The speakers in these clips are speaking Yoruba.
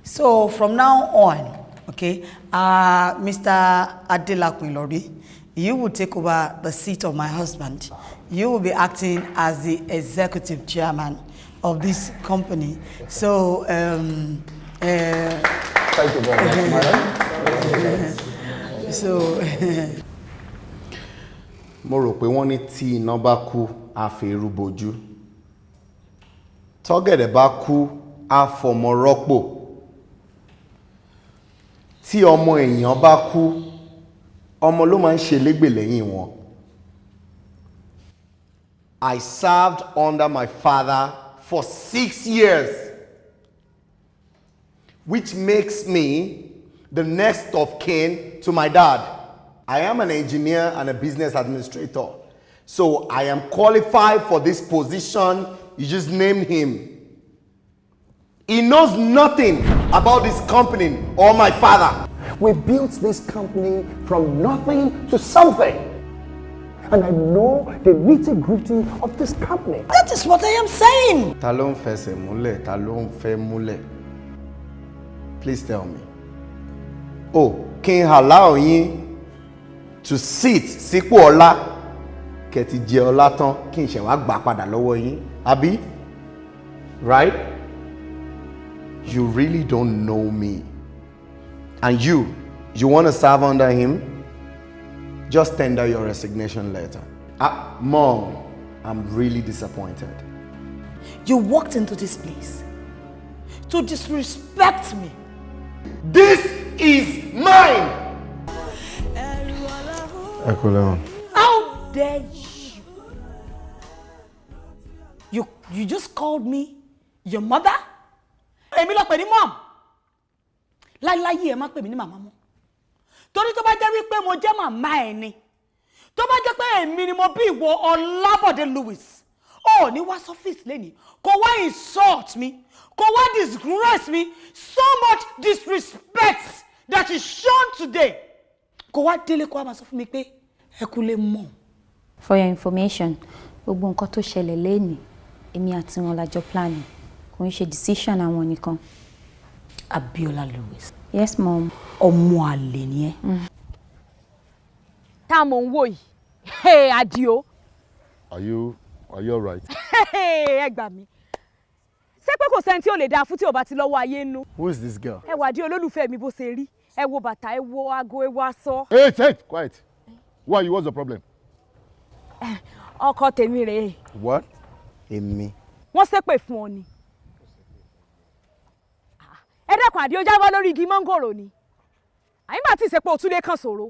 So from now on, okay, Mr. Adelakun Lori, you will take over the seat of my husband. You will be acting as the executive chairman of this company. So, thank you very much, madam. So, mo rò pé wọ́n ní tí iná bá kú á fi irú bojú. Tọ́gẹ̀dẹ̀ bá kú á fọmọ rọ́pò. Tí ọmọ èèyàn bá kú, ọmọ ló máa ń ṣe légbè lẹ́yìn wọn. I served under my father for 6 years, which makes me the next of kin to my dad. I am an engineer and a business administrator, so I am qualified for this position. You just named him. He knows nothing about this company or my father. We built this company from nothing to something. And I know the nitty-gritty of this company. that is what I am saying. Ta ló ń fẹsẹ̀ múlẹ̀, ta ló ń fẹ́ múlẹ̀? Please tell me. Oh, kí n allow yín to sit sípò ọlá kẹ́ ti jẹ ọlá tán kí n ṣe wá gbà padà lọ́wọ́ yín. Àbí? Right? You really don't know me. And you want to serve under him? Just tender your resignation letter. Mom, I'm really disappointed. You walked into this place to disrespect me. This is mine! How dare you? You just called me your mother? Èmi ló pè ní mom. Láíláyé ẹ má pè mí ní màmá mọ́. Torí tó bá jẹ́ wípé mo jẹ́ màmá ẹ ni. Tó bá jẹ́ pé èmi ni mo bí ìwọ Ọlábọ̀dé Louis. Ó ní wá sọ́fíìsì lẹ́ni. Kò wá insult me. Kò wá disgrace me. So much disrespect that is shown today. Kò wá délé kó wá máa sọ fún mi pé ẹ kú lè mọ̀. For your information, gbogbo nǹkan tó ṣẹlẹ̀ lẹ́ni, èmi àti wọn la jọ planning. Kò ń ṣe decision àwọn nìkan. Abiola Louis. Yes, mom. Ọmọ àlè ni ẹ́. Tá mò ń wò yìí. Hey, Adio. Are you all right? Hey, ẹ gbà mí. Ṣé pé kò sẹ́ni tí ó lè dáa fún tí ò bá ti lọ́wọ́ ayé nú? Who is this girl? Ẹ wà Adio olólùfẹ́ mi bó ṣe rí. Ẹ wo bàtà, ẹ wo aago, ẹ wo aṣọ. Hey, quiet. Why you? What's the problem? Ọkọ tèmi rèé. What? Èmi. Wọ́n ṣépè fún ọ ni. Ẹ dẹ́kun Adio jábọ́ lórí igi mọ́ngòrò ni. Àyìnbá tí ìṣepọ̀ òtúlé kan ṣòro.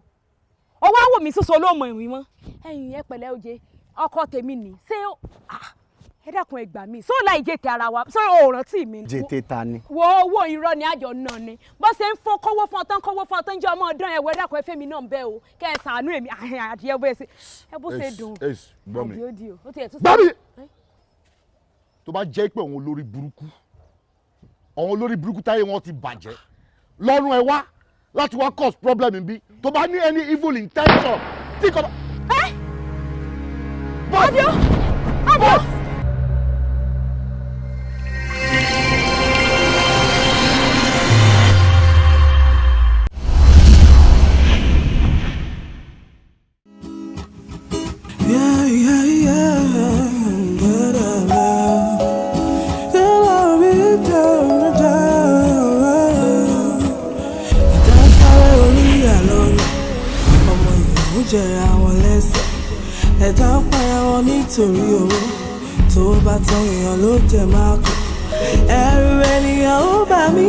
Ọwọ́ àwò mi sísọ ló mọ ìwìn mọ́. Ẹ̀yin ẹ pẹ̀lẹ́ oje. Ọkọ tèmi ni. Ṣé ẹ dẹ́kun ẹ gbà mí. Ṣó láì jètè ara wa. Ṣé o rántí mi? Jètè ta ni? Wo owó irọ́ ni àjọ náà ni. Bó ṣe ń fún kówó fún ọtán jẹ́ ọmọ ọdún ẹ̀wọ̀ ẹ dẹ́kun ẹ fẹ́ mi náà ń bẹ́ o. Kẹ́ ẹ ṣàánú èmi Adìẹ bó ṣe. Ẹ bó ṣe dùn. Gbọ́ mi. Adio di o. Ó ti ẹ̀ tún Gbọ́ mi! Tó bá jẹ́ pé àwọn olórí burúkú táyé wọn ti bàjẹ́ lọ́rùn ẹ wá láti wá cause problem bí tó bá ní any evil intention tí kò bá. Adio! Adio! Jẹra wọn lẹ́sẹ̀ ẹ̀dá ń para wọn nítorí owó tó bá tán èèyàn ló jẹ máa kú ẹ̀rù ènìyàn ó bà mí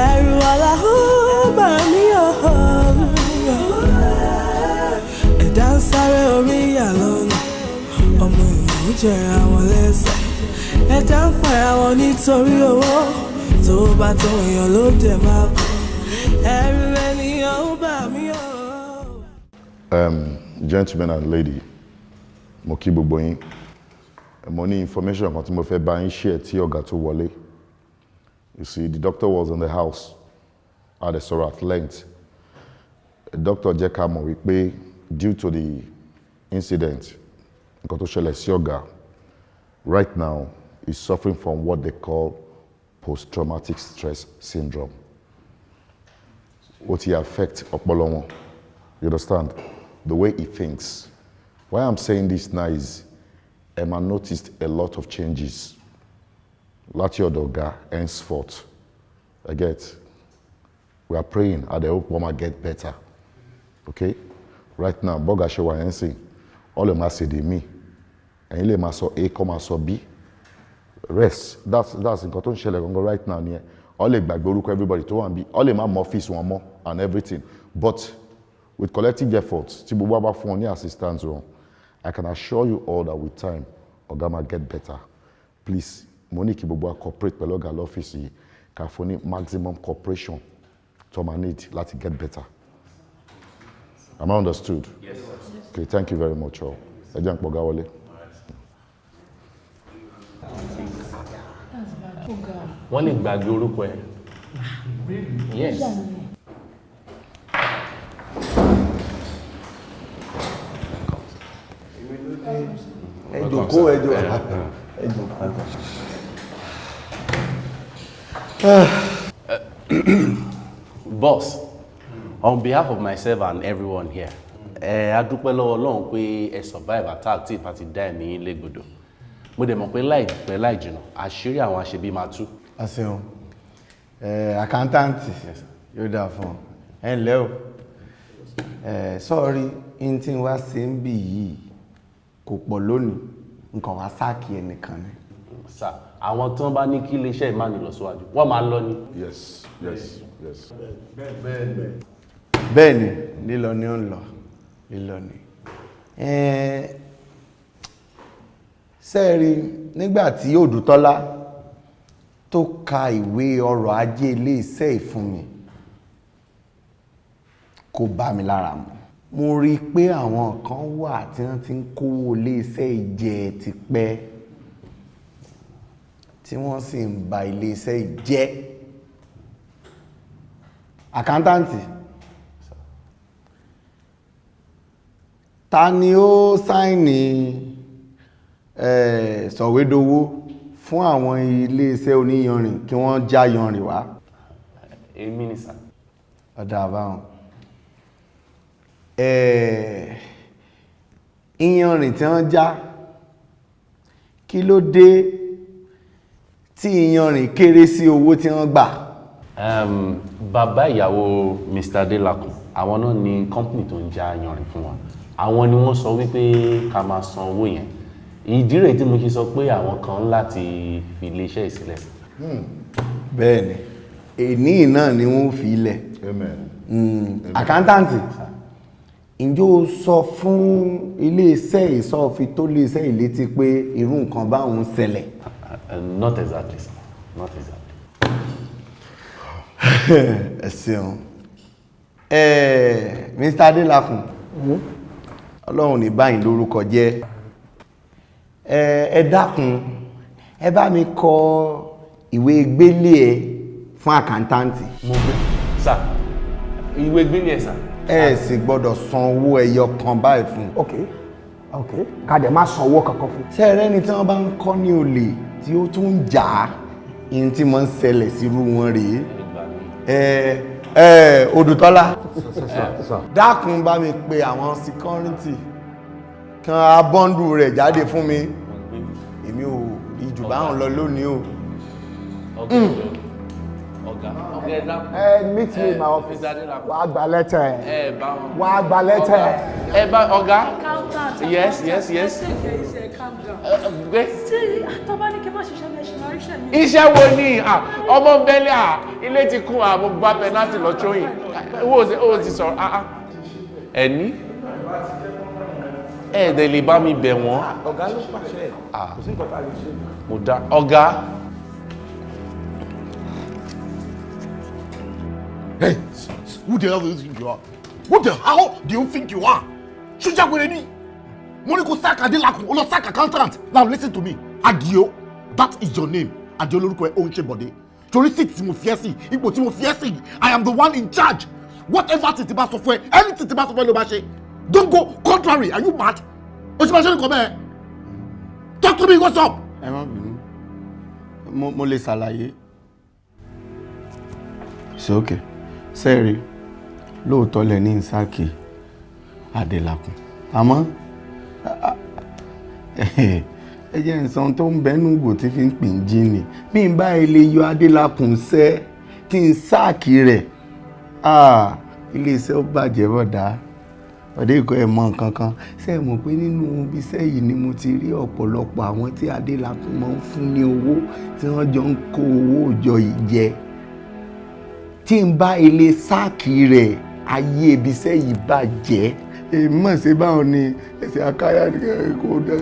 ẹ̀rù ọ̀la ó bà mí ẹ̀dá ń sáré orí ìyà lọ́nà ọmọ èèyàn ń jẹra wọn lẹ́sẹ̀ ẹ̀dá ń para wọn nítorí owó tó bá tán èèyàn ló jẹ máa kú. Gentlemen and lady, mo kí gbogbo yín. Mo ní information kan tí mo fẹ́ bá yín share tí ọ̀gá tó wọlé. You see, the doctor was in the house at the sọ̀rọ̀ at length. The doctor jẹ́ ká mọ̀ wípé due to the incident, nǹkan tó ṣẹlẹ̀ sí ọ̀gá, right now, is suffering from what they call post-traumatic stress syndrome. What he affects ọpọlọ wọn. You understand? The way he thinks. Why I'm saying this now is Emma noticed a lot of changes. Láti ọ̀dọ̀ ọ̀gá henceforth. I get. We are praying and I hope Mama get better. Okay? Right now, Boga Shewa Yensi, all the mass say me. And you let A come and so B. Rest. That's in Cotton Shell right now. Yeah. All the back everybody to one B. All the man office one more and everything. But with collective efforts, Tibuaba phone assistance, I can assure you all that with time, Ogama get better. Please, Monique Bubua cooperate with local office. Can maximum cooperation to manage, let it get better. Am I understood? Yes, sir. Okay, thank you very much, all. Ejan Pogawole. Wọ́n lè gbàgbé orúkọ ẹ̀. Yes. Boss, on behalf of myself and everyone here, a dúpẹ́ lọ́wọ́ Ọlọ́run pé ẹ survive attack tí ìpàtí dá ẹ̀mí légbodò. Mo dẹ̀ mọ̀ pé láìpẹ́ láì jìnnà àṣírí àwọn aṣebí máa tú. Àṣeun àkántàǹtì yóò dáa fún ẹ ǹlẹ́ o sọ́ọ̀rí in tí wá sí ń bì yìí kò pọ̀ lónìí nǹkan wá sáàkì ẹnìkan ni. Sà, àwọn tí wọ́n bá ní kí iléeṣẹ́ ìmáà ní lọ síwájú wọ́n máa lọ ni. Yes. Bẹ́ẹ̀ ni lílọ ni ó ń lọ lílọ ni. Sẹ́ẹ̀rí nígbà tí Odùtọ́lá tó ka ìwé ọrọ̀ ajé ilé iṣẹ́ ìfún mi kò bá mi lára mu. Mo rí pé àwọn kan wà tí wọ́n ti ń kówó ilé iṣẹ́ ìjẹ ti pẹ́ tí wọ́n sì ń ba ilé iṣẹ́ ìjẹ́. Àkántàǹtì, ta ni ó sáìnì sọ̀wédowó fún àwọn ilé iṣẹ́ oníyanrìn kí wọ́n já yanrìn wá? Èmi ni sà. Ọ̀dà àbáhùn. Iyanrìn tí wọ́n já, kí ló dé tí iyanrìn kéré sí owó tí wọ́n gbà? Bàbá ìyàwó Mr. Delakun, àwọn náà ni company tó ń já yanrìn fún wa. Àwọn ni wọ́n sọ wípé ká máa san owó yẹn. Ìdí rẹ̀ tí mo ṣe sọ pé àwọn kan láti fi iléeṣẹ́ ìsílẹ̀. Bẹ́ẹ̀ni, èní náà ni wọ́n fi ilẹ̀. Àkántàǹtì, ǹjẹ́ o sọ fún iléeṣẹ́ ìsọ́ọ̀fi tó iléeṣẹ́ ìlétí pé irú nǹkan báwọn ṣẹlẹ̀? Not exactly, sir. Not exactly. Ẹ ṣeun. Mr. Adelakun, Ọlọ́run ní báyìí lórúkọ jẹ́. Ẹ dákun, ẹ bá mi kọ ìwé gbélé ẹ fún àkántàǹtì. Mo gbé. Sà, ìwé gbélé ẹ sà. Ẹ sì gbọ́dọ̀ san owó ẹyọ kan báyìí fún. Ok. Ká dẹ̀ má san owó kankan fún. Ṣé ẹrẹ́ ni tí wọ́n bá ń kọ́ ní olè tí ó tún ń jà á, ìyẹn tí wọ́n ń ṣẹlẹ̀ sírú wọn rèé. Odùtọ́lá, dákun bá mi pe àwọn security kan abọ́ndù rẹ̀ jáde fún mi. Èmi ò rí jù báwọn lọ lónìí o. Ọ̀gá ẹ̀dá. Meet me in my office. Wàá gba lẹ́tà ẹ̀. Wàá gba lẹ́tà ẹ̀. Ọ̀gá. Yes. Iṣẹ́ wo ni ọmọ bẹ́lẹ̀ ilé ti kún mo gbá pẹ́nátì lọ tróyìn. Owó ti sọ̀rọ̀. Ẹni? Ẹ̀ẹ́dẹ̀ lè bá mi bẹ̀ wọ́n. Ọ̀gá ló pàṣẹ. Kò sí nǹkan tá a lè ṣe. Mo dá. Ọ̀gá. Hey, who the hell do you think you are? What the hell do you think you are? Ṣújà ni? Mo ní kó sack Adelakun, ó lọ sack accountant. Now listen to me. Adio, that is your name. Adio lórúkọ ẹ ó ń ṣe bọ̀dé. Torí seat tí mo fi ẹ́ sí, ipò tí mo fi ẹ́ sí, I am the one in charge. Whatever tí bá sọ fún ẹ, anything tí bá sọ fún ẹ ló bá ṣe. Don't go contrary, are you mad? O ṣe máa ṣe nǹkan bẹ́ẹ̀. Talk to me, what's up? Ẹ má bínú. mo lè ṣàlàyé. It's okay. Sẹ́ẹ̀rì lóòótọ́ lẹ ní Ìsáàkì Adélakùn àmọ́ ẹ jẹ́ nǹkan tó ń bẹ́nu gbò tí fi ń pè ń jí ni bí n bá ilé yọ Adélakùn sẹ́ kí n sáàkì rẹ̀ iléeṣẹ́ ó bàjẹ́ bọ̀dá ọ̀dẹ́ ìkọ́ ẹ̀ mọ nǹkan kan ṣé ẹ mọ̀ pé nínú ibiṣẹ́ yìí ni mo ti rí ọ̀pọ̀lọpọ̀ àwọn tí Adélakùn máa ń fún ní owó tí wọ́n jọ ń kó owó òjọ yìí jẹ tí n bá ilé sáàkì rẹ̀ ayé ibiṣẹ́ yìí bàjẹ́ èmi mọ̀ sí báwọn ni ẹsẹ̀ akáyà kò dẹ́.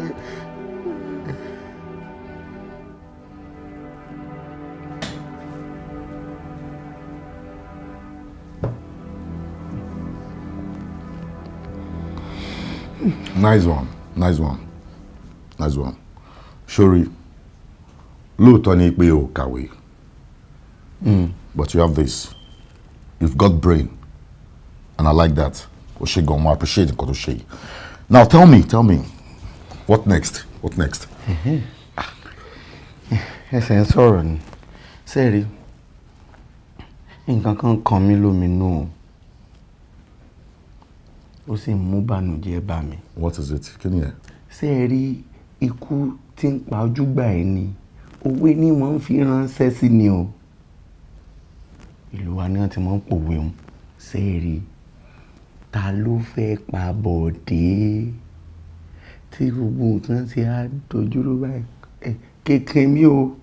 Nice one, nice one, nice one. Shori, lóòótọ́ ni pé o kàwé. But you have this. You've got brain. And I like that. Oshigon, I appreciate it. Now tell me, what next? What next? Ẹsẹ̀ ń sọ̀rọ̀ ni. Sẹ́ẹ̀rí, nǹkan kan kàn mí lóminú. Ó sì mú bànújẹ́ bá mi. What is it? Kí ni ẹ? Sẹ́ẹ̀rí, ikú tí ń pa ojúgbà ẹ̀ ni. Òwe ni wọ́n ń fi ránṣẹ́ sí ni o. Ìlú wa ni wọ́n ti máa ń pòwe wọn. Sẹ́ẹ̀rí, ta ló fẹ́ pa Bọ̀dé? Tí gbogbo nǹkan ti á dojúrú báyìí. Kékan mi o,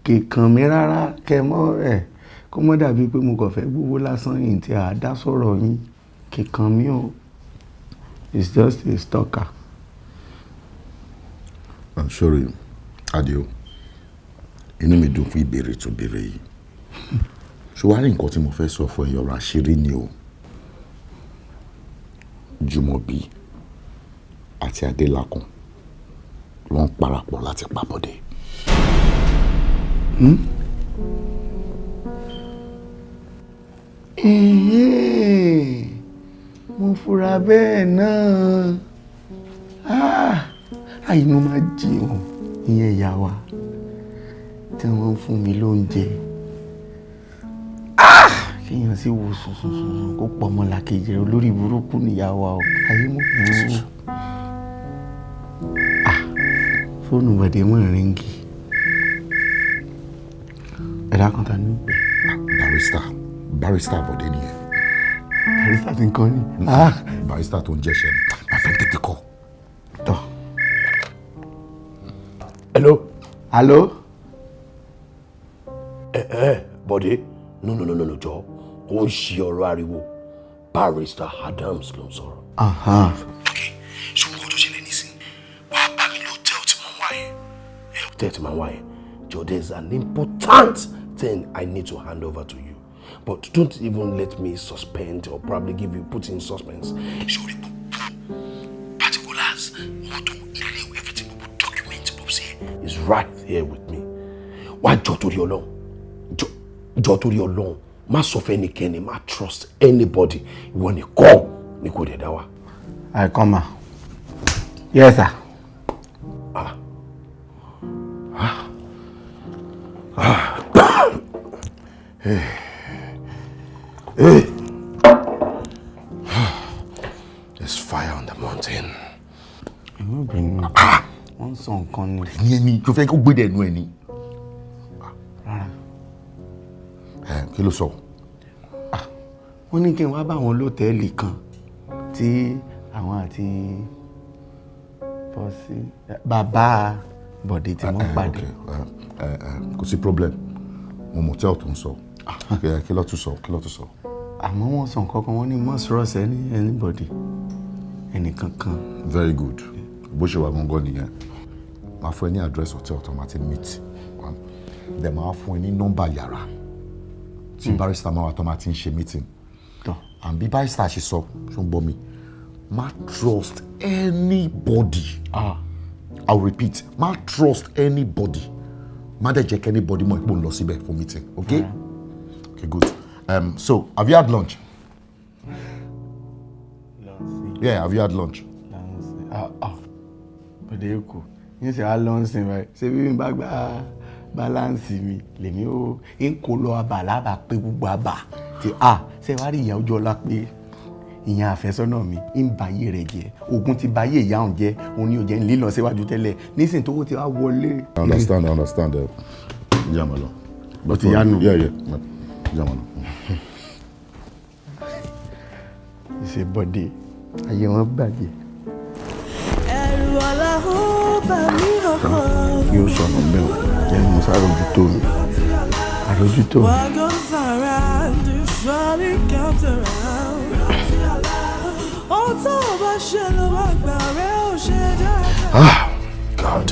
kékan mi rárá kẹmọ́ ẹ̀ kó mọ́ dàbí pé mo kàn fẹ́ gbowó lásán yìí tí a dá sọ̀rọ̀ yín. Kékan mi o. It's just a stalker. I'm sorry, Adio. Inú mi dùn fún ìbéèrè tó béèrè yìí. Ṣùgbọ́n nǹkan tí mo fẹ́ sọ fún ẹ ọ̀rọ̀ àṣírí ni o. Jùmọ̀bí àti Adélakùn ló ń parapọ̀ láti pa Bọ̀dé. Mo fura bẹ́ẹ̀ náà. Àìnú máa jí o, ìyẹn ìyá wa tí wọ́n ń fún mi lóúnjẹ. Kéèyàn sì wo sùnsùnsùn kó pọ̀ mọ́ làkejì olórí burúkú níyà wa o. Ayé mo burú. Fóònù Bọ̀dé mọ̀ ríngì. Ẹ̀dá kan ta ní pé. Barrister Bọ̀dé nìyẹn. Barrister ti ń kọ́ ni. Barrister tó ń jẹ́ṣẹ́ ni. My friend tètè kọ́. Tọ́. Hello? Bọ̀dé? No, jọ. Ó ń ṣe ọ̀rọ̀ ariwo. Barrister Adams ló ń sọ̀rọ̀. Ṣùgbọ́n kó tó ṣẹlẹ̀ nísìn, wàá bá mi lọ́tẹ̀ẹ̀lì tí mo ń wá yẹn. Hòtẹ́ẹ̀lì tí mo ń wá yẹn. Jọ, there's an important thing I need to hand over to you. But don't even let me suspend or probably put in suspense. Ṣorí gbogbo particulars, mọ́tò, ilé, everything, gbogbo document is right here with me. Wá jọ torí Ọlọ́run. Jọ torí Ọlọ́run. Má sọ fẹ́ ẹnikẹ́ni, má trust anybody. Ìwọ nìkan ni kò dẹ̀ dá wa. I come ma. Yes, sir. Hey. There's fire on the mountain. Wọ́n sọ nǹkan ni. Ní ẹni tó fẹ́ kó gbé dẹ̀nu ẹ ni. Kí ló sọ? Wọ́n ní kí n wá bá wọn lọ́tẹ̀ẹ̀lì kan tí àwọn àti bàbá Bọ̀dé tí wọ́n pàdé. Kò sí problem. Mo mọ̀tẹ́ọ̀ tó ń sọ. Kí ló tún sọ? Àmọ́ wọ́n sọ nǹkan kan, wọ́n ní must trust anybody. Ẹnìkankan. Very good. Bó ṣe wà gbọ́ngàn nìyẹn. Màá fún ẹ ní address hotel tó máa ti meet. Then màá fún ẹ ní nọ́mbà yàrá tí barrister máa wà tó máa ti ń ṣe meeting. And bí barrister ṣe sọ, ṣó ń gbọ́ mi, má trust anybody. I'll repeat, má trust anybody. Má dẹ̀ jẹ́ kí anybody mọ̀ ipò ń lọ síbẹ̀ for meeting, okay? Okay, good. So, have you had lunch? Yeah, have you had lunch? Bọ̀dé kù. Yín sì á lọ sí báyìí. Ṣé bí mi bá gba balance mi lèmi ó ń kó lọ abà lábà pé gbogbo abà tí ṣe wá rí ìyá ojú ọlá pé ìyẹn àfẹ́sọ́nà mi ń bayé rẹ̀ jẹ́ ogun ti bayé ìyá òun jẹ́ òun ni ò jẹ́ ń lílọ síwájú tẹ́lẹ̀ nísìnyí tó ti wá wọlé. I understand jamalo. Ó ti yá nù. Jamalo. Ṣe bọ́dé ayé wọn bàjẹ́. ẹ̀rù ọ̀làhùn bà mí ọkàn. Yóò sọnù bẹ́ẹ̀ o jẹ́ mo sáré ojú tó mi àrójútó mi. What goes around surely comes around. Ohun tó o bá ṣe ló wá gbà rẹ̀ ó ṣe dáadáa. God.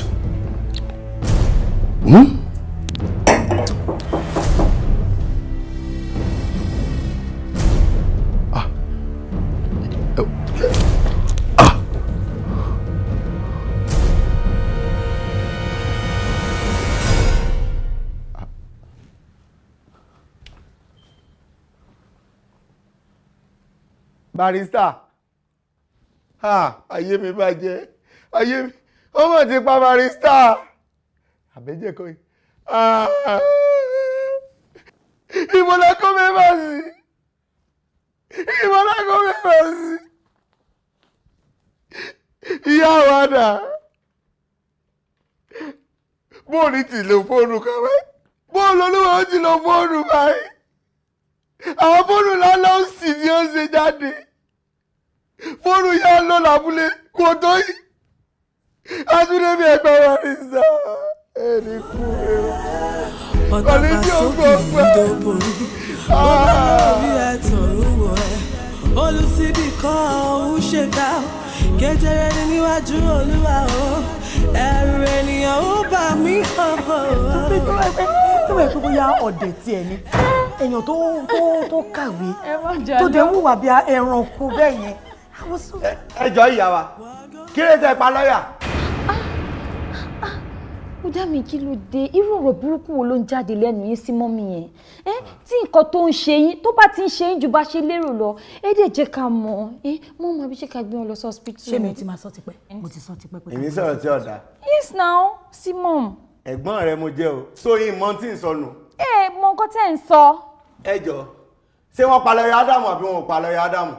Barrister, ayé mi bàjẹ́, ayé mi, ọmọ ti pa Barrister. Àbẹ́jẹ́ kọ́ yìí. Ìmọ̀lá kọ́ mẹ́fà sí. Ìmọ̀lá kọ́ mẹ́fà sí. Ìyá wa dà. Bóòlù ti lo fóònù kan báyìí. Bóòlù olúwa ti lo fóònù báyìí. Àwọn fóònù lálẹ́ òsì tí ó ṣe jáde. Fóònù yá lọ lábúlé kò tó yìí. Adúlébí ẹgbẹ́ wa ní sá. Ẹni kú ẹ̀rọ. Ọ̀tá fàṣókè ìdóborí. Ó bá lórí ẹ̀tàn lówó ẹ̀. Olùsíbì kan òun ṣe ká. Kékeré ni níwájú Olúwa o. Ẹ̀rù ènìyàn ó bà mí hàn. tó bẹ̀ tó bóyá ọ̀dẹ̀ tiẹ̀ ni èèyàn tó kàwé tó dẹ̀ ń hùwà bí ẹranko bẹ́ẹ̀ yẹn. Ẹjọ́ ìyá wa kí lè tẹ pa lọ́yà. ó dá mi kí ló dé irú ọ̀rọ̀ burúkú wo ló ń jáde lẹ́nu yín sí mọ́mí yẹn tí nǹkan tó ń ṣe yín tó bá ti ń ṣe yín ju bá ṣe lérò lọ ẹ dẹ̀ jẹ́ ká mọ̀ mọ́ ọmọ àbí ṣe ká gbé wọn lọ sí hospital. ṣé mi ti máa sọ tipẹ́ mo ti sọ tipẹ́ pé. Èmi sọ̀rọ̀ tí ọ̀dà. yes now sí mom. Ẹ̀gbọ́n rẹ mo jẹ́ o sóyìn mọ́tì ń sọnù. mọ nǹkan tẹ́ ń sọ. Ẹ jọ ṣé wọ́n pa lọ́yà Ádámù àbí wọn ò pa lọ́yà Ádámù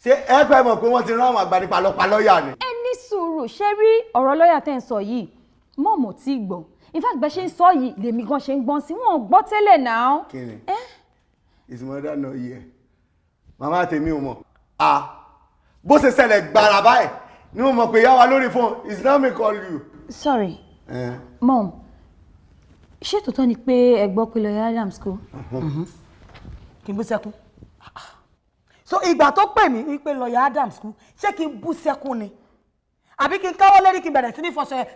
ṣé ẹ fẹ́ mọ̀ pé wọ́n ti rán àwọn àgbàdìpá lọ pa lọ́yà ni. ẹ ní sùúrù ṣé rí ọ̀rọ̀ lọ́yà tẹ́ ń sọ yìí mọ́ọ̀mù tí ì gbọ́ in fact bẹ́ẹ̀ ṣe ń sọ yìí lèmi gan ṣe ń gbọ́n sí wọn ò gbọ́ tẹ́lẹ̀ náà. Kí ni ìsìnmọ́dá náà yẹ màmá tèmi ò mọ̀ bó ṣe ṣẹlẹ̀ gbàrà báyìí ni mo mọ̀ pé yá wa lórí fún Islam call you. Sorry mom ṣé tòótọ́ ni pé ẹ gbọ́ pé lọ́yà Adams kú. kí n bú sẹ́kún so ìgbà tó pè mí wípé lọ́yà Adams kú ṣé kí n bú sẹ́kún ni àbí kí n káwọ́ lérí kí n bẹ̀rẹ̀ sí ní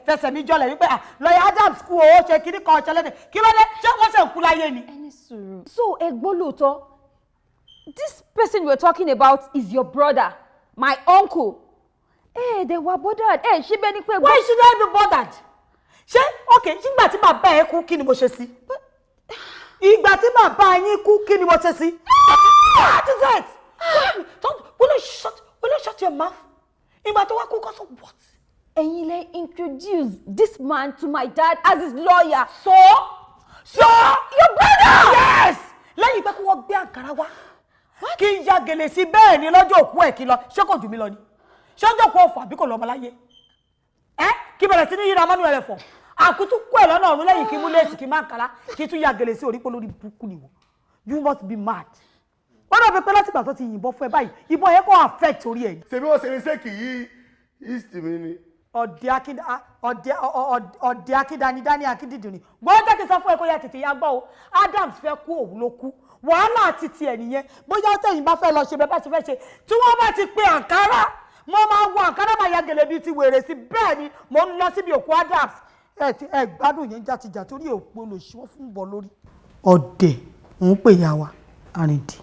fẹsẹ̀ mi jọlẹ̀ wípé lọ́yà Adams kú ó ṣe kíní kan ọ̀ṣẹ́ lẹ́dẹ̀ kí ló dé ṣé wọ́n ṣe ń kú láyé ni. ẹni sùúrù. so ẹ gbọ́ lóòótọ́ this person we are talking about is your brother my uncle. They were bothered ṣé bẹ́ẹ̀ ni pé. why should I be bothered? ṣé okay nígbà tí bàbá ẹ kú kí ni mo ṣe sí? ìgbà tí bàbá yín kú kí ni mo ṣe sí? What is that? Will you shut your mouth? Ìgbà tó wá kú kọ́ so what? ẹ̀yin lẹ introduce this man to my dad as his lawyer. So your brother. Yes. lẹ́yìn pé kí wọ́n gbé àǹkárá wá kí n ya gèlè sí bẹ́ẹ̀ ni lọ́jọ́ òkú ẹ̀ kí lọ ṣé kò jù mí lọ ni ṣé ọjọ́ òkú ọ̀fọ̀ àbí kò lọ́mọ láyé kí bẹ̀rẹ̀ sí ní yíra mọ́nú ẹ̀rẹ̀ fọ̀ àkútú kú ẹ̀ lọ́nà ọ̀run lẹ́yìn kí mú léèsì kí má kàrá kí tún ya gèlè sí orí pé lórí burúkú ni wọ́n you must be mad. wọ́n dọ̀ pé láti ìgbà tó ti yìnbọn fún ẹ báyìí ìbọn yẹn kò affect orí ẹ̀. ṣèbí wọ́n ṣe ní sẹ́kì yìí east mi ni. ọ̀dẹ̀ akídanidání akídìdì ni gbọ́dọ̀ jẹ́ kí n sọ fún ẹ kó yá tètè yá gbọ́ o Adams fẹ́ kú òun ló kú wàhálà àti tiẹ̀ nìyẹn bóyá tẹ̀yìn bá fẹ́ lọ ṣe bẹ́ẹ̀ bá ṣe fẹ́ ṣe tí wọ́n bá ti pe àǹkárá mo máa wọ àǹkárá máa ya gèlè bíi ti wèrè sí bẹ́ẹ̀ ni mo ń lọ síbi òkú Adams ẹ gbádùn yẹn jàtìjà torí òpó olùsí wọn fún bọ lórí. ọ̀dẹ̀ ń pè ya wa àrìndì.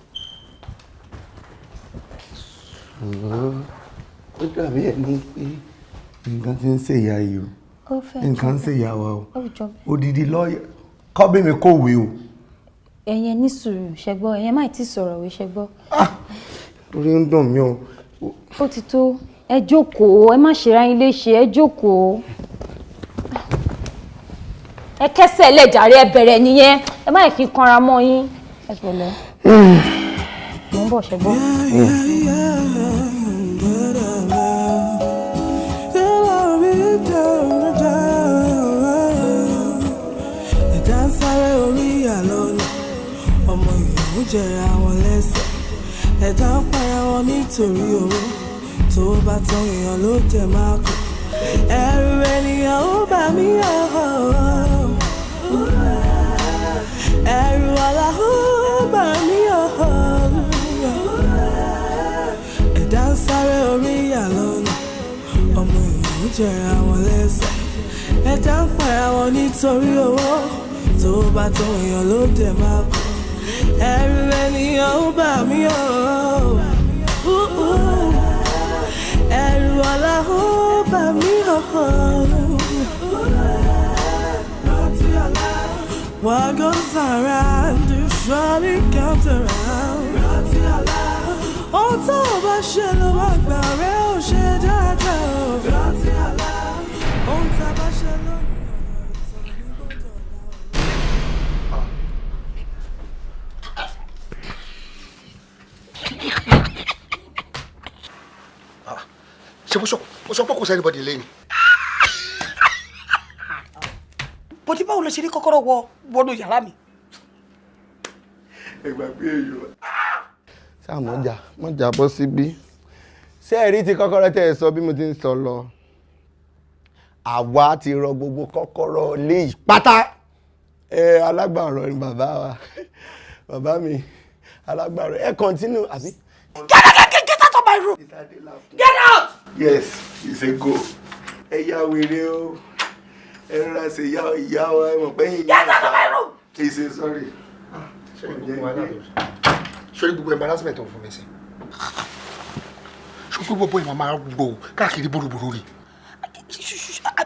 ó dàbí ẹni pé nǹkan ti ń ṣe ìyá yìí o nǹkan ń ṣe ìyá wa o odidi lọ́ọ̀yà kọ́bí mi kò wé o. ẹ̀yin ní sùúrù ṣẹgbọ́ ẹ̀yin máì tí sọ̀rọ̀ wé ṣẹgbọ́. orí ń dùn mí o. ó ti tó ẹ jókòó ẹ má ṣe ra yín léṣe ẹ jókòó. ẹ kẹ́sẹ̀ lẹ́jàre ẹ bẹ̀rẹ̀ nìyẹn ẹ má kí n kanra mọ́ yín ẹ pẹ̀lẹ́ mo ń bọ̀ ṣẹ́gbọ́n. ẹ̀dá ń sáré orí àlọ́lẹ̀ ọmọ ìyàwó jẹra wọn lẹ́sẹ̀ ẹ̀dá ń para wọn nítorí owó tó bá tán èèyàn ló dẹ̀ máa kú ẹ̀rù ènìyàn ó bà mí ẹ̀rù ọ̀la ó bà mí ẹ̀dá ń sáré orí àlọ́lẹ̀ ọmọ ìyàwó jẹra wọn lẹ́sẹ̀ ẹ̀dá ń para wọn nítorí owó tó bá tán èèyàn ló dẹ̀ máa kú ẹ̀rù ènìyàn ó bà mí ẹ̀rù ọ̀la ó bà mí What goes around surely comes around. Ohun tó o bá ṣe ló wá gbà rẹ̀ ó ṣe dáadáa. Ohun tá a bá ṣe ló ní ṣe mo sọ pé kò sẹ́ni bọ́dì lẹ́yìn. bọ́dí báwo ló ṣe ní kọ́kọ́rọ́ wọnú yàrá mi. ẹ gbà pé èèyàn. sáà mọ̀jà bọ́ síbí. ṣé ẹ rí ti kọ́kọ́rọ́ tẹ́ ẹ sọ bí mo ti ń sọ lọ. àwa ti rọ gbogbo kọ́kọ́rọ́ lé ìpátá. alágbàrọ̀ ni bàbá wa bàbá mi alágbàrọ̀ ẹ kọ́ntínú àbí. Get out of my room! Get out! Yes, it's a go. Ẹ yá wèrè o. Ẹ rọra ṣe ìyá wa ẹ mọ̀ pé yín. Get out of my room! He say sorry. Ṣé gbogbo embarrassment fún mi sí? Ṣé gbogbo ìmọ̀ máa gbò káàkiri búrúburú rí?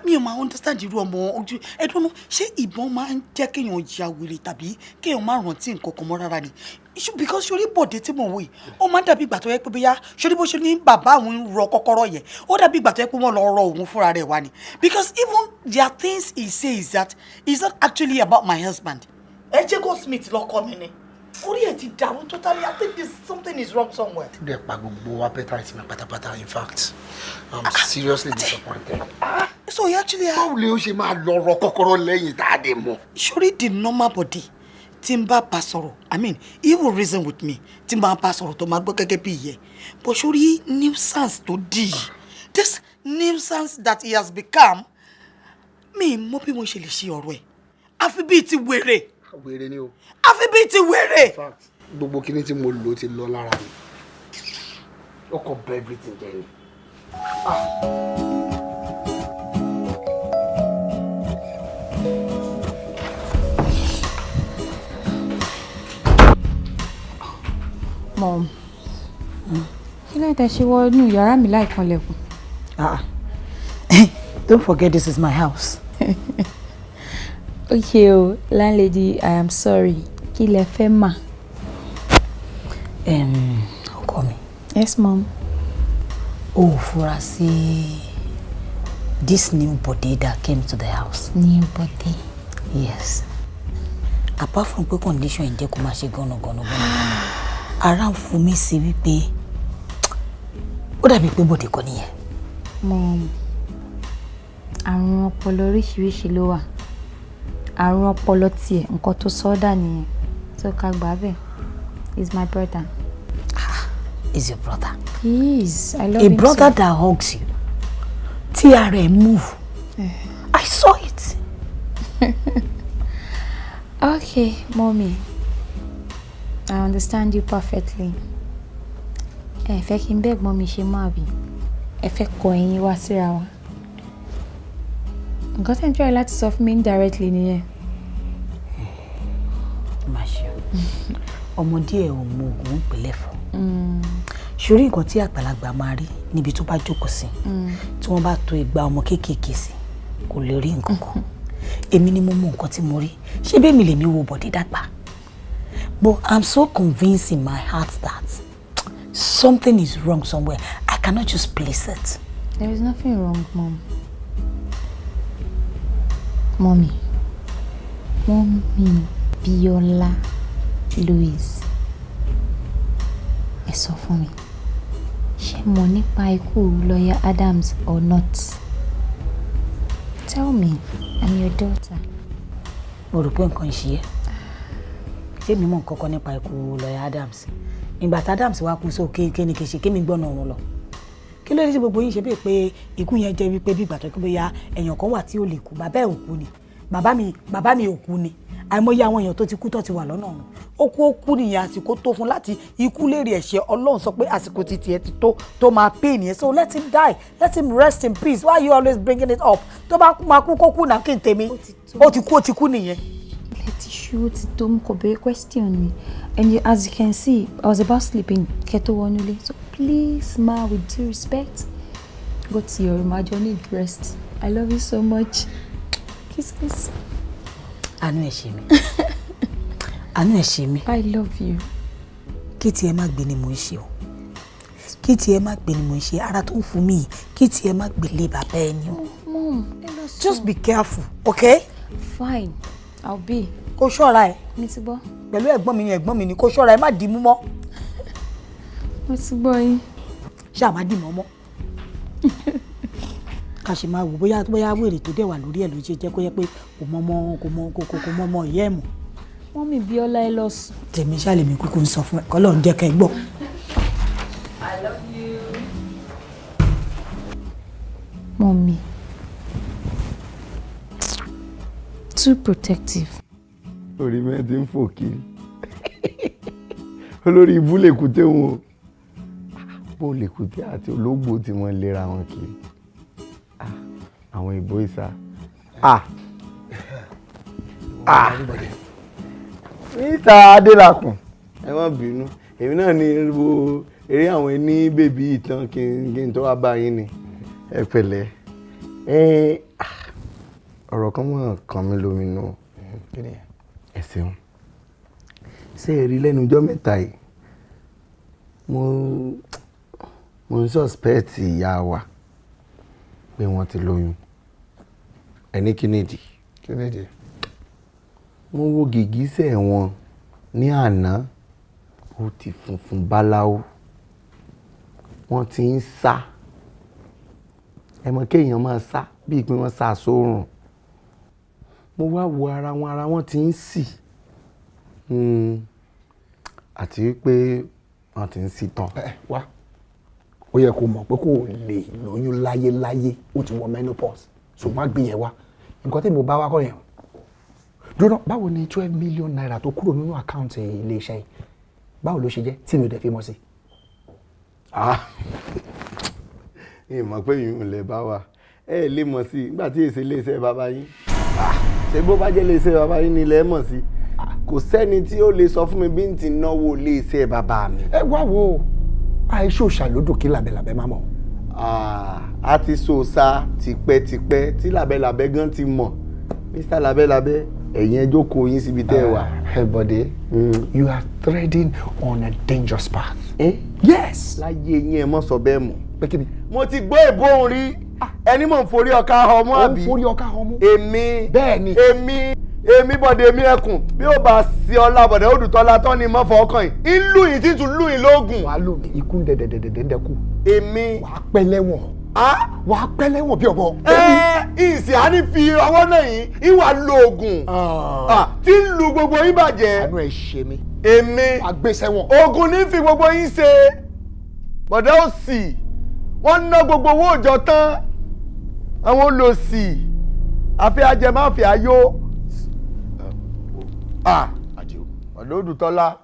Mi ò máa understand irú ọmọ ojú ẹdún náà ṣé ìbọn máa ń jẹ́ kéèyàn ya wèrè tàbí kéèyàn máa rántí nǹkan kan mọ́ rárá ni because sori bọ̀dé tí mò ń wò yìí ó máa ń dàbí ìgbà tó yẹ pé bóyá sori bó ṣe ní bàbá àwọn rọ kọ́kọ́rọ́ yẹn ó dàbí ìgbà tó yẹ pé wọ́n lọ rọ òun fúnra rẹ̀ wá ni because even their things he says that it's not actually about my husband. ẹ jẹ́ kó Smith lọ́kọ mi ni orí ẹ̀ ti dàrú totally. I think something is wrong somewhere. Tí dẹ̀ pa gbogbo appetite mi pátápátá. In fact, I'm seriously disappointed. So you actually have. Báwo lè o ṣe máa lọ rọ kọ́kọ́rọ́ lẹ́yìn tá a dé mọ̀? Sori the normal body tí n bá bá sọ̀rọ̀ I mean he will reason with me tí n bá bá sọ̀rọ̀ tó máa gbọ́ gẹ́gẹ́ bí ìyẹn but sori nuisance tó di this nuisance that he has become mi mọ̀ bí mo ṣe lè ṣe ọ̀rọ̀ ẹ̀ àfi bíi ti wèrè. Wèrè ni o. àfi bíi ti wèrè. In fact gbogbo kíní tí mo lò ti lọ lára mi ó kọ bẹ everything jẹ ni. Mom, kí ló tẹ́ ṣe wọ inú yàrá mi láì kanlẹ̀kùn? Don't forget this is my house. Okay, landlady, I am sorry. Kí lẹ fẹ́ mà? Ọkọ mi. Yes, mom. O fura sí this new body that came to the house. New body? Yes. Apart from pé condition ẹ̀ jẹ́ kó máa ṣe gánagánagánagánà. Ara ń fún mi sí wípé ó dàbí pé bòde kọ́ nìyẹn. Mom, àrùn ọpọlọ oríṣiríṣi ló wà. Àrùn ọpọlọ tiẹ̀ nǹkan tó sọ́dà nìyẹn. So ká gbà bẹ́ẹ̀. He's my brother. He's your brother. He is. I love him. A brother that hugs you. Tí ara ẹ̀ move. I saw it. Okay, mommy. I understand you perfectly. Ẹ fẹ́ kí n beg mommy ṣe máa bí. Ẹ fẹ́ kọ ẹ̀yin wá síra wa. Nǹkan tẹ́ ń try láti sọ fún mi indirectly nìyẹn. Má ṣe o. Ọmọdé ẹ̀ ò mọ ògùn ìpínlẹ̀ fún. Ṣorí nǹkan tí àgbàlagbà máa rí níbi tó bá jókòó sí. Tí wọ́n bá to ìgbà ọmọ kéékèèké sí, kò lè rí nǹkan kan. Èmi ni mo mọ nǹkan tí mo rí. Ṣé bẹ́ẹ̀ mi lè mi wo bọ̀dé dàgbà? But I'm so convinced in my heart that something is wrong somewhere. I cannot just place it. There is nothing wrong, Mom. Mommy, Mọ́mí Bíọ́lá Louise, ẹ sọ fún mi, ṣé mo nípa ikú lawyer Adams or not? Tell me, I'm your daughter. Mo rò pé nǹkan ṣe é. Ṣé mi mọ̀ nǹkan kan nípa ikú lawyer Adams? Nígbà tí Adams wá kú sókè kéni kì í ṣe kémi gbọ́nà òun lọ. Kí ló dé tí gbogbo yín ṣe bẹ́ẹ̀ pé ikú yẹn jẹ́ wípé bí ìgbà tó kí bóyá èèyàn kan wà tí ó lè kú, bàbá ẹ̀ ò kú ni. Bàbá mi ò kú ni. Àìmọye àwọn èèyàn tó ti kú tó ti wà lọ́nà ọ̀run. Ó kú nìyẹn àsìkò tó fún láti ikú lérí ẹ̀ṣẹ̀. Ọlọ́run sọ pé àsìkò ti tiẹ̀ ti tó máa pè nìyẹn. So let him die, let him rest in peace. Why are you always bringing it up? Tó bá máa kú kó kú náà kí n tèmi. Ó ti kú nìyẹn. Let it show ti tó mú kò béèrè question mi. And as you can see, I was about sleeping kẹ́tọ́ wọnúlé. So please, ma, with due respect, go to your room. I just need rest. I love you so much. Kiss, kiss. Àánú ẹ̀ ṣe mí. Àánú ẹ̀ ṣe mí. I love you. Kí tiẹ̀ má gbé ni mò ń ṣe o. Kí tiẹ̀ má gbé ni mò ń ṣe. Ara tó ń fún mi yìí, kí tiẹ̀ má gbé lé bàbá ẹni o. Mom, just be careful, okay? Fine, I'll be. Kó ṣọ́ra ẹ̀. Mi ti gbọ́. Pẹ̀lú ẹ̀gbọ́n mi ni kó ṣọ́ra ẹ̀, má dì mú mọ́. Mo ti gbọ́ yín. Ṣá má dì mọ́ mọ́. Ká ṣe máa wò bóyá wèrè tó dẹ̀ wà lórí ẹ̀ ló ṣe jẹ́ kó yẹ pé kò mọ ọmọ ìyá ẹ̀ mọ̀. Mọ́mí Bíọ́lá ẹ lọ sùn. Tèmi ṣàlẹ̀ mi kúkú ń sọ fún ẹ kọ́ lọ́run jẹ́ kẹ́ gbọ́. I love you. Mọ́mí. Too protective. Orí mẹ́ ti ń fò kiri. Olórí ibú lèkúté wọn o. Bó lèkúté àti ológbò tí wọ́n lera wọn kiri. Àwọn ìbò ìsà. Mr. Adélakùn, ẹ má bínú. Èmi náà ni wo eré àwọn ẹni bèbí ìtàn kí n tó wá bá yín ni. Ẹ pẹ̀lẹ́. Ọ̀rọ̀ kan mọ̀ kàn mí lóminú. Ẹ ṣeun. Ṣé ẹ rí lẹ́nu ọjọ́ mẹ́ta yìí? Mo ń suspect ìyá wa pé wọ́n ti lóyún. Ẹni kí nìdí? Kí nìdí? Mo wo gìgísẹ̀ wọn ní àná, ó ti funfun báláú. Wọ́n ti ń sá. Ẹ mọ̀ kéèyàn máa sá bíi pé wọ́n sá sórùn. Mo wá wo ara wọn ti ń sì. Àti wípé wọ́n ti ń sì tán. Wá, ó yẹ kó mọ̀ pé kò lè lóyún láyéláyé, ó ti wọ menopause. So má gbé yẹn wá. Nǹkan tí mo bá wá kọ́ yẹn. Dúró, báwo ni 12 million naira tó kúrò nínú àkáǹtì iléeṣẹ́ yìí? Báwo ló ṣe jẹ́ tí mi ò dẹ̀ fi mọ̀ sí? Ìmọ̀ pé yìí ń lè bá wa. Ẹ lè mọ̀ sí nígbà tí èsì iléeṣẹ́ bàbá yín. Ṣé bó bá jẹ́ iléeṣẹ́ bàbá yín ni ilẹ̀ mọ̀ sí? Kò sẹ́ni tí ó lè sọ fún mi bí n ti náwó iléeṣẹ́ bàbá mi. Ẹ wá wo àìṣó ṣàlódò kí làbẹ̀làbẹ̀ má mọ̀. A ti sòsà tipẹ́tipẹ́ tí làbẹ́làbẹ́ gan ti mọ̀. Mr. Labẹ́labẹ́, ẹ̀yin ẹ jókòó yín síbi tẹ́ ẹ wà. Hey buddy, you are treading on a dangerous path. Yes. Láyé yín ẹ mọ̀ sọ bẹ́ẹ̀ mọ̀. Pé kí ni? Mo ti gbọ́ èbó òun rí. Ẹni mọ̀ ń forí ọkà ọmọ àbí. Ó ń forí ọkà ọmọ. Èmi. Bẹ́ẹ̀ni. Èmi bọ̀dé èmi ẹkùn bí ó bá sí ọlá bọ̀dé ó dùn tọ́lá tán ni mọ́ fọ ọkàn yìí. Ìlú yìí ti tún lù yìí lóògùn. Wàá lù mí. Ikú ń dẹ̀dẹ̀dẹ̀dẹ̀kù. Èmi. Wàá pẹ́ lẹ́wọ̀n. Wàá pẹ́ lẹ́wọ̀n bí ọ̀bọ. Ìsì á ní fi ọwọ́ náà yìí ìwà lóògùn. Tí ń lu gbogbo yín bàjẹ́. Àánú ẹ̀ ṣe mí. Èmi. Wàá gbé sẹ́wọ̀n. Oògùn ní fi gbogbo yín ṣe. Bọ̀dé ó sì. Wọ́n ná gbogbo owó òjò tán. Àwọn olòṣì. Àfẹ́ ajẹmáfẹ́ ayó. Àdìo. Bọ̀dé ó dùn tọ́lá.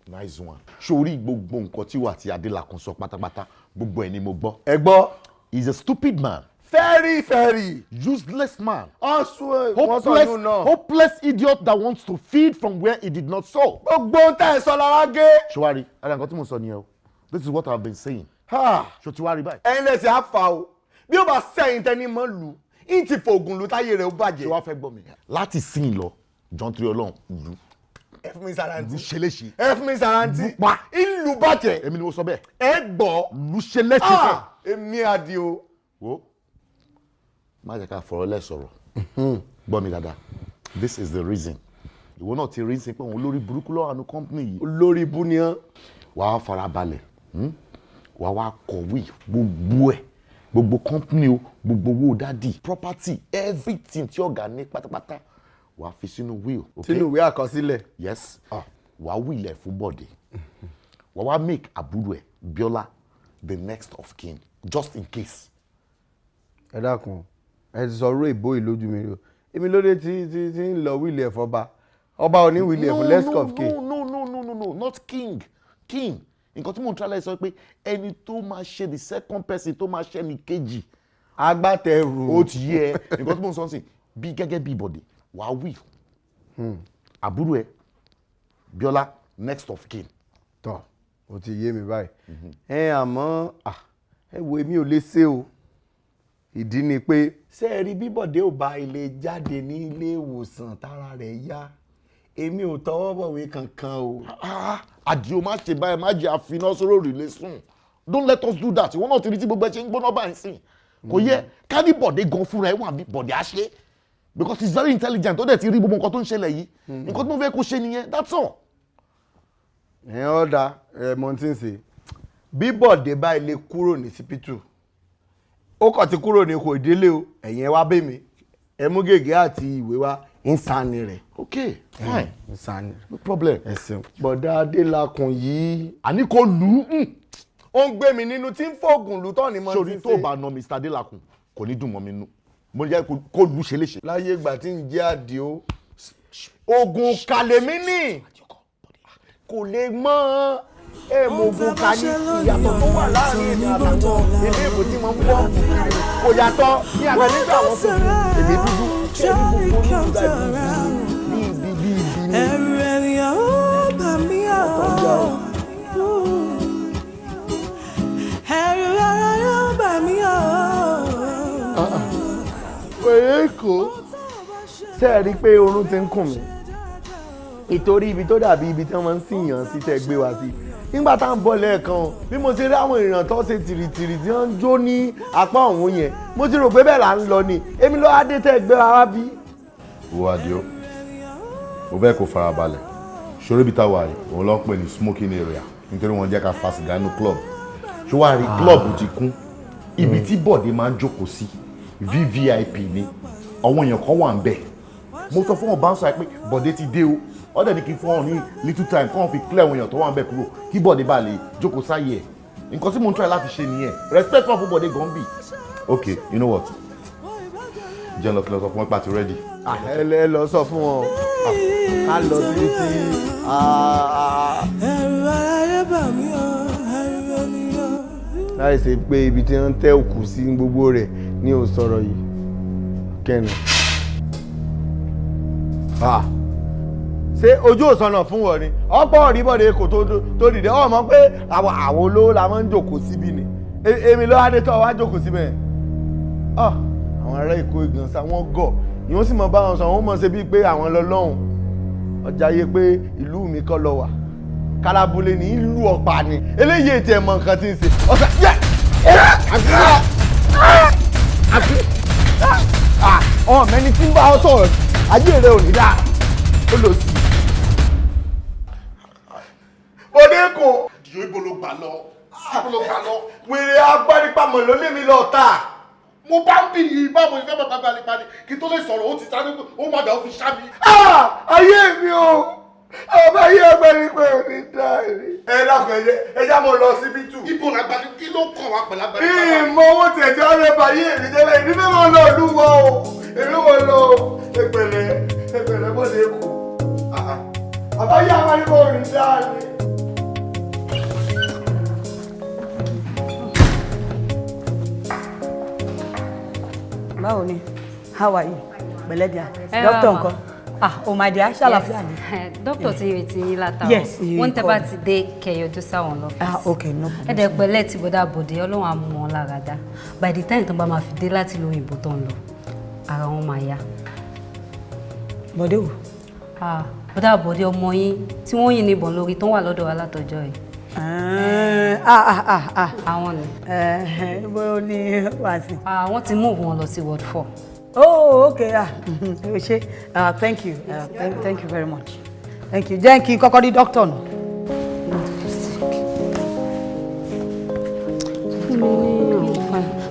Nice one. Sórí gbogbo nǹkan tí wà tí Adélakùn sọ pátápátá gbogbo ẹ̀ ni mo gbọ́. Ẹ gbọ́. He's a stupid man. Very. Useless man. Hopeless idiot that wants to feed from where he did not sow. Gbogbo ń tẹ̀ sọ lára gé. Ṣùwárí, ara nǹkan tí mo sọ nìyẹn o. This is what I have been saying. Ṣo ti wá rí báyìí? Ẹyin lè ṣe àfà o. Bí ó bá sẹ́yìn tẹ́ni mọ́ lù, ń ti fògùn lu táyé rẹ̀ ó bàjẹ́. Ṣé wàá fẹ́ gbọ́ mi? Láti sìn lọ, John Torí Ọlọ́run lù. Ẹ fún mi sàrántì. Lù ṣe léṣe. Ẹ fún mi sàrántì. Ìlú bàjẹ́. Èmi ni mo sọ bẹ́ẹ̀. Ẹ gbọ́. Lù ṣe léṣe fẹ́. Èmi Àdìo. Wo má jẹ́ ká fọ̀rọ̀ lẹ̀ sọ̀rọ̀ gbọ́ mi dáadáa this is the reason. Ìwọ náà ti rí sí pé òun lórí burúkú lọ́wọ́ àánú company yìí. Olórí ibú ni án. Wàá farabalẹ̀. Wàá wá kọ̀wé gbogbo ẹ̀. Gbogbo company o, gbogbo owó dádì, property, everything tí ọ̀gá ní pátápátá. Wàá fi sínú will. Okay? Sínú ìwé àkọsílẹ̀. Yes. Wàá will ẹ̀ fún Bọ̀dé. Wàá wá make àbúrò ẹ̀ Bíọ́lá the next of kin just in case. Ẹ dákun, ẹ ti sọ oró ìbò ìlójú mi o. Èmi lóde tí ń lọ wíìlì ẹ̀ fọba. Ọba ò ní wíìlì ẹ̀ fún next of kin. No, not king. King. Nǹkan tí mò ń try sọ pé ẹni tó máa ṣe the second person tó máa ṣe ní kejì. Agbátẹrù. Ó ti yẹ nǹkan tí mò ń sọ sí bí gẹ́gẹ́ bí Bọ̀dé wàá wí. Àbúrò ẹ̀ Bíọ́lá next of kin. Tọ́ ó ti yé mi báyìí. Àmọ́ ẹ wo èmi ò lè ṣe o. Ìdí ni pé ṣé ẹ rí bí Bọ̀dé ò bá ilé jáde ní ilé ìwòsàn tára rẹ̀ yá. Èmi ò tọwọ́ bọ̀wé kankan o. Àdìo má ṣe báyìí má jẹ́ àfiná sóró òrùlé sùn. Don't let us do that. Ìwọ náà ti rí tí gbogbo ẹ ṣe ń gbóná báyìí sìn. Kò yẹ ká ní Bọ̀dé gan fúnra ẹ̀ wà bí Bọ̀dé á ṣe. Because he's very intelligent. Ó dẹ̀ ti rí gbogbo nǹkan tó ń ṣẹlẹ̀ yìí. Nǹkan tí mo fẹ́ kó ṣe nìyẹn. That's all. Ọ̀dà mọ̀ tí ń ṣe. Bí Bọ̀dé bá ilé kúrò ní sípítù. Ó kàn ti kúrò ní kò délé o. Ẹ̀yin ẹ wá bẹ̀ mí. Ẹ mú gègé àti ìwé wá. Ń sani rẹ̀. Okay, fine. Ń sani. No problem. Ẹ ṣeun. Bọ̀dá Adélakùn yìí. Àní kò lù ú. Ó ń gbé mi nínú tí ń fògùn lù tọ́ ni mo ti ṣe. Sori tó bá na Mr. Adélakùn kò ní dùn mọ́ mi nú. Mo jẹ́ kó lù ṣe léṣe. Láyé ìgbà tí ń jẹ́ Àdìó. Oògùn kàlẹ́mí nì. Kò lè mọ́ mo gun ká ní ìyàtọ̀ tó wà láàrin èmi àtàwọn ilé ìbò tí mo ń bọ́ kò yàtọ̀ ní àgbẹ̀ nígbà wọn fún èmi dúdú ṣé èmi gbogbo ní ìgbà bí ní. Ẹ̀rù ènìyàn ó bà mí ọ̀. Ẹ̀rù ara yóò bà mí ọ̀. Pèrè kò ṣe é rí i pé oorun ti ń kùn mí ìtorí ibi tó dàbí ibi tí wọ́n máa ń sìyàn sí tẹ́ gbé wá sí nígbà tá à ń bọ̀ lẹ́ẹ̀kan bí mo ti rí àwọn èèyàn tó ṣe tìrìtìrì tí wọ́n ń jó ní apá ọ̀hún yẹn mo ti rò pé bẹ́ẹ̀ là ń lọ ni èmi ló adé tẹ́ gbé wa bí. Wo Àdìó mo fẹ́ kó farabalẹ̀ ṣòro ibi táwa yìí òun ló ń pè ní smoking area nítorí wọ́n jẹ́ ká fa sìgá inú club ṣó wàá rí club ti kún ibi tí Bọ̀dé máa ń jókòó sí VVIP ni àwọn èèyàn kan wà ń bẹ̀ mo sọ fún wọn bá ń sọ pé Bọ̀dé ti dé o ọ̀dẹ̀ ni kí n fún ọ ní little time kí wọ́n fi clear àwọn èèyàn tó wà ń bẹ̀ kúrò kí Bọ̀dé bá lè jókòó sáyé ẹ̀ nǹkan tí mo ń try láti ṣe nìyẹn respect wọn fún Bọ̀dé gan bì. Okay, you know what jẹ́ lọ kí lọ sọ fún wọn pàtí ready. ẹ lọ sọ fún wọn ká lọ sí ti. Ẹ̀rù ayé bà mí ọ̀ ẹ̀rù ènìyàn. láì ṣe pé ibi tí wọ́n ń tẹ́ òkú sí gbogbo rẹ̀ ní ò sọ̀rọ̀ yìí kẹ́nu. ṣé ojú òsànà fún wọn ni ọ̀pọ̀ òrí Bọ̀dé kò tó dìde ọ mọ̀ pé àwọn olówó la máa ń jòkó síbí ni èmi ló adé tó wá jòkó síbẹ̀ àwọn ará Èkó ìgbọ̀nsá wọn gọ̀ ìwọ́n sì mọ̀ bá wọn sọ àwọn mọ̀ ṣe bíi pé àwọn lọ lọ́hùn ọjà yé pé ìlú mi kọ́ lọ wà Kálábólé ní ìlú Ọ̀pá ni eléyìí ètò ẹ̀mọ nǹkan tí ń ṣe ọ̀sán mẹ́ni tí ń bá ọ sọ̀rọ̀ ayé rẹ̀ ò ní dáa ó lọ sí. Bọ̀dé kò. Àdìó ibo ló gbà lọ ibo ló gbà lọ. wèrè agbárípamọ̀ ló lé mi lọ ta. Mo bá ń bì yìí báwo ni fẹ́ bàbá gbalipani kí tó lè sọ̀rọ̀ ó ti sáré ó má dà ó fi ṣá mi. ayé mi o ọba ayé agbárípamọ̀ ò ní dá rí. ẹ dákun ẹ já mo lọ síbí tù. Ibo làgbàdì kí ló kàn wá pẹ̀lú agbárí. ìmọ̀ owó tẹ̀jọ́ rẹ̀ báyé èmi jẹ́lẹ̀ ìdí mímọ́ lọ lúwọ́ o èmi wọ́n lọ ẹgbẹ̀rẹ̀ Bọ̀dé kù. àbáyé agbárípamọ̀ ò ní dá rí. Báwo ni? How are you? Pẹ̀lẹ́ dia. Doctor ńkọ́? Oh my dear, ṣàlàfíà ni. Doctor ti retí yín látàwọn. Yes. Wọ́n tẹ́ bá ti dé kẹyọjú sáwọn lọ. Okay, no problem. Ẹ̀dẹ̀ pẹ̀lẹ́ ti bọ́dà Bọ̀dé Ọlọ́run á mú wọn lára dá. By the time tó bá máa fi dé láti lo òyìnbó tó ń lọ, ara wọn máa yá. Bọ̀dé wò? Bọ́dà Bọ̀dé ọmọ yín tí wọ́n yìn níbọn lórí tó wà lọ́dọ̀ wa látọjọ́ yìí. Àwọn ni. Bó ní wá sí? Wọ́n ti move wọn lọ sí ward 4. Oh, okay. Thank you. Thank you very much. Thank you. Jẹ́ kí n kọ́kọ́ rí doctor nù.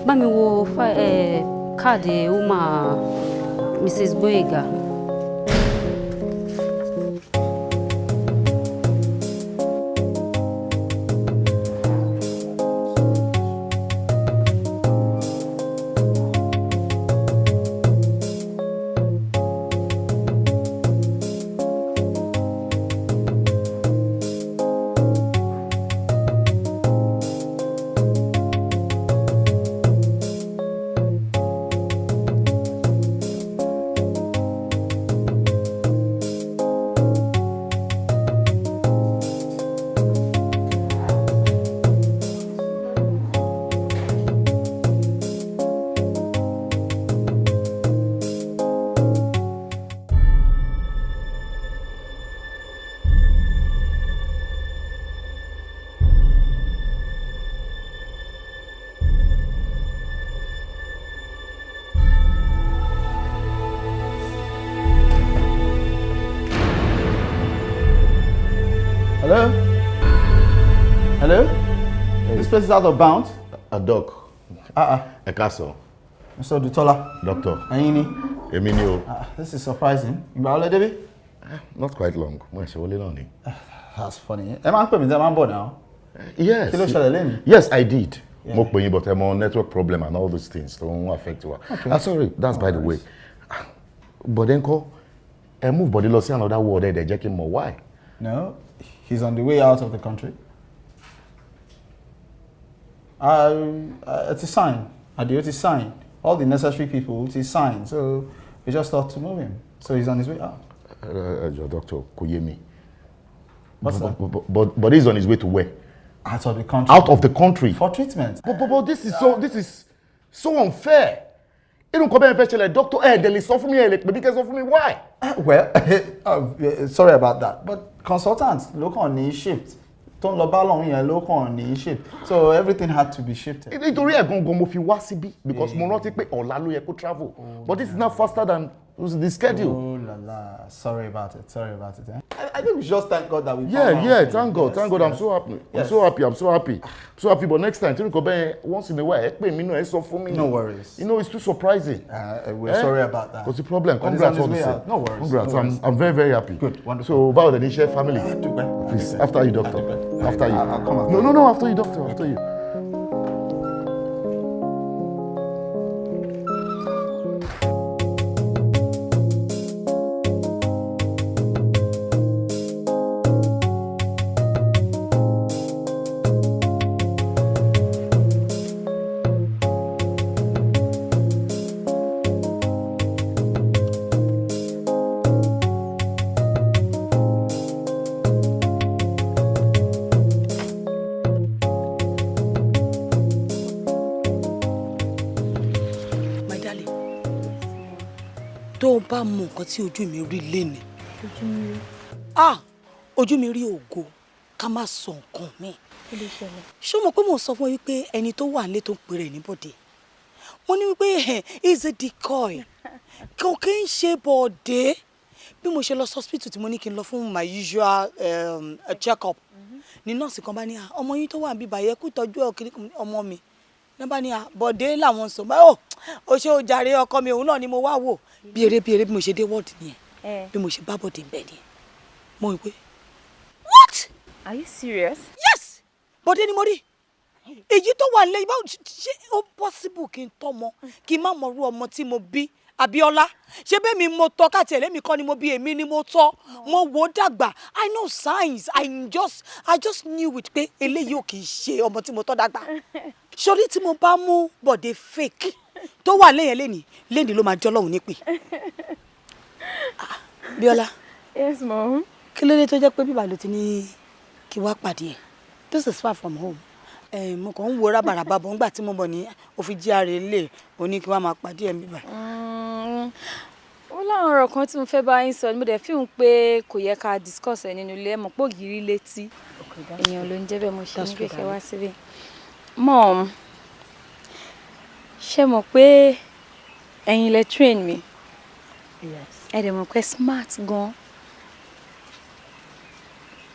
Bá mi wo káàdì Uma Mrs. Boyega. Hello? Hello? This place is out of bounds. A doc. Ẹ káàsán. Mr. Dutola. Doctor. Ẹ̀yin ni. Èmi ni o. This is surprising. Ìgbà wo lẹ débí? Not quite long. Mo ṣe wọlé náà ni. That's funny. Ẹ máa ń pè mí tí ẹ máa ń bọ̀ náà. Yes. Kí ló ṣẹlẹ̀ lẹ́nu? Yes, I did. Mo pè yín but I'm on network problem and all those things don't affect wa. Okay. Sorry, that's by the way. But then ẹ move body lọ sí another world ẹ̀ dẹ̀ jẹ́ kí n mọ̀ why. No, he's on the way out of the country. It's a sign. It's a sign. All the necessary people, it's a sign. So we just thought to move him. So he's on his way out. Your doctor, kò yé mi. What's that? But he's on his way to where? Out of the country. Out of the country. For treatment. But this is so unfair. Irun kan bẹ́ẹ̀ fẹ́ ṣẹlẹ̀ doctor dẹ̀ lè sọ fún mi lè pè mí kẹ́ sọ fún mi why? Well, sorry about that. But consultants ló kàn ní shift. Tó ń lọ bá lọ́hùn yẹn ló kàn ní shift. So everything had to be shifted. Nítorí ẹ̀ gangan mo fi wá síbí because mo rántí pé ọ̀la ló yẹ kó travel. But this is now faster than the schedule. Oh la la, sorry about it. Eh? I think we should just thank God that we Thank God. I'm so happy. Yes. I'm so happy. But next time, once in a while, no worries. You know, it's too surprising. We're sorry about that. What's the problem? But Congrats on on his this. way out. No worries. Congrats. No worries. I'm very, very happy. Good, wonderful. So, about the share family. Please, after you, doctor. After you. I'll come after No, after you, doctor. After you. tó bá mọ nǹkan tí ojú mi rí léni ojú mi rí ògo ká má sọ nǹkan mi ṣé o mọ̀ pé mo sọ fún ọ wípé ẹni tó wà nílé tó ń pè rẹ̀ ní Bọ̀dé wọ́n ní wípé is a decoy kò kí ń ṣe Bọ̀dé bí mo ṣe lọ hospital tí mo ní kí n lọ fún my usual check up ní nọ́ọ̀sì kan bá ní ọmọ yín tó wà níbí báyẹn kú tọ́jú ọmọ mi ní bá ní Bọ̀dé làwọn sọ báyìí ó ṣe ó jàre ọkọ mi òun náà ni mo wá wò bí eré bí mo ṣe dé wọ́ọ̀dù nìyẹn bí mo ṣe bá Bọ̀dé ń bẹ̀ nìyẹn mo wí pé what. Are you serious? Yes Bọ̀dé ni mo rí èyí tó wà lẹ́yìn báwo ṣé ó possible kí n tọ́mọ kí n má mọ̀ rú ọmọ tí mo bí Abíọ́lá ṣé bẹ́ẹ̀ mi mo tọ́ káàtì ẹ̀lẹ́mì kan ni mo bí èmi ni mo tọ́ mo wò ó dàgbà I know science I just knew it pé eléyìí ò kì í ṣe ọmọ tí mo tọ́ dàgbà sórí tí mo bá mú Bọ̀dé fake tó wà lẹ́yìn lẹ́ni ló máa jọ́ lọ́hùn nípè. Bíọ́lá. Yes mom. Kí ló dé tó jẹ́ pé bíbá ló ti ní kí wá pàdé ẹ̀ this is far from home mo kàn ń wo rábàràbà bọ̀ ńgbà tí mo bọ̀ ní òfin jíàrè lè oní kí wá máa pàdé ẹ̀ bíbá. Ó láwọn ọ̀rọ̀ kan tí mo fẹ́ bá yín sọ ni mo dẹ̀ fíhùn pé kò yẹ ká discuss ẹ̀ nínú ilé ẹ̀ mọ̀ pé ògiri létí èèyàn ló ń jẹ́ bẹ́ẹ̀ mo ṣe ní kékeré wá síbí. Mom ṣe mọ̀ pé ẹ̀yin lẹ train mi. Yes. Ẹ dẹ̀ mọ̀ pé smart gan.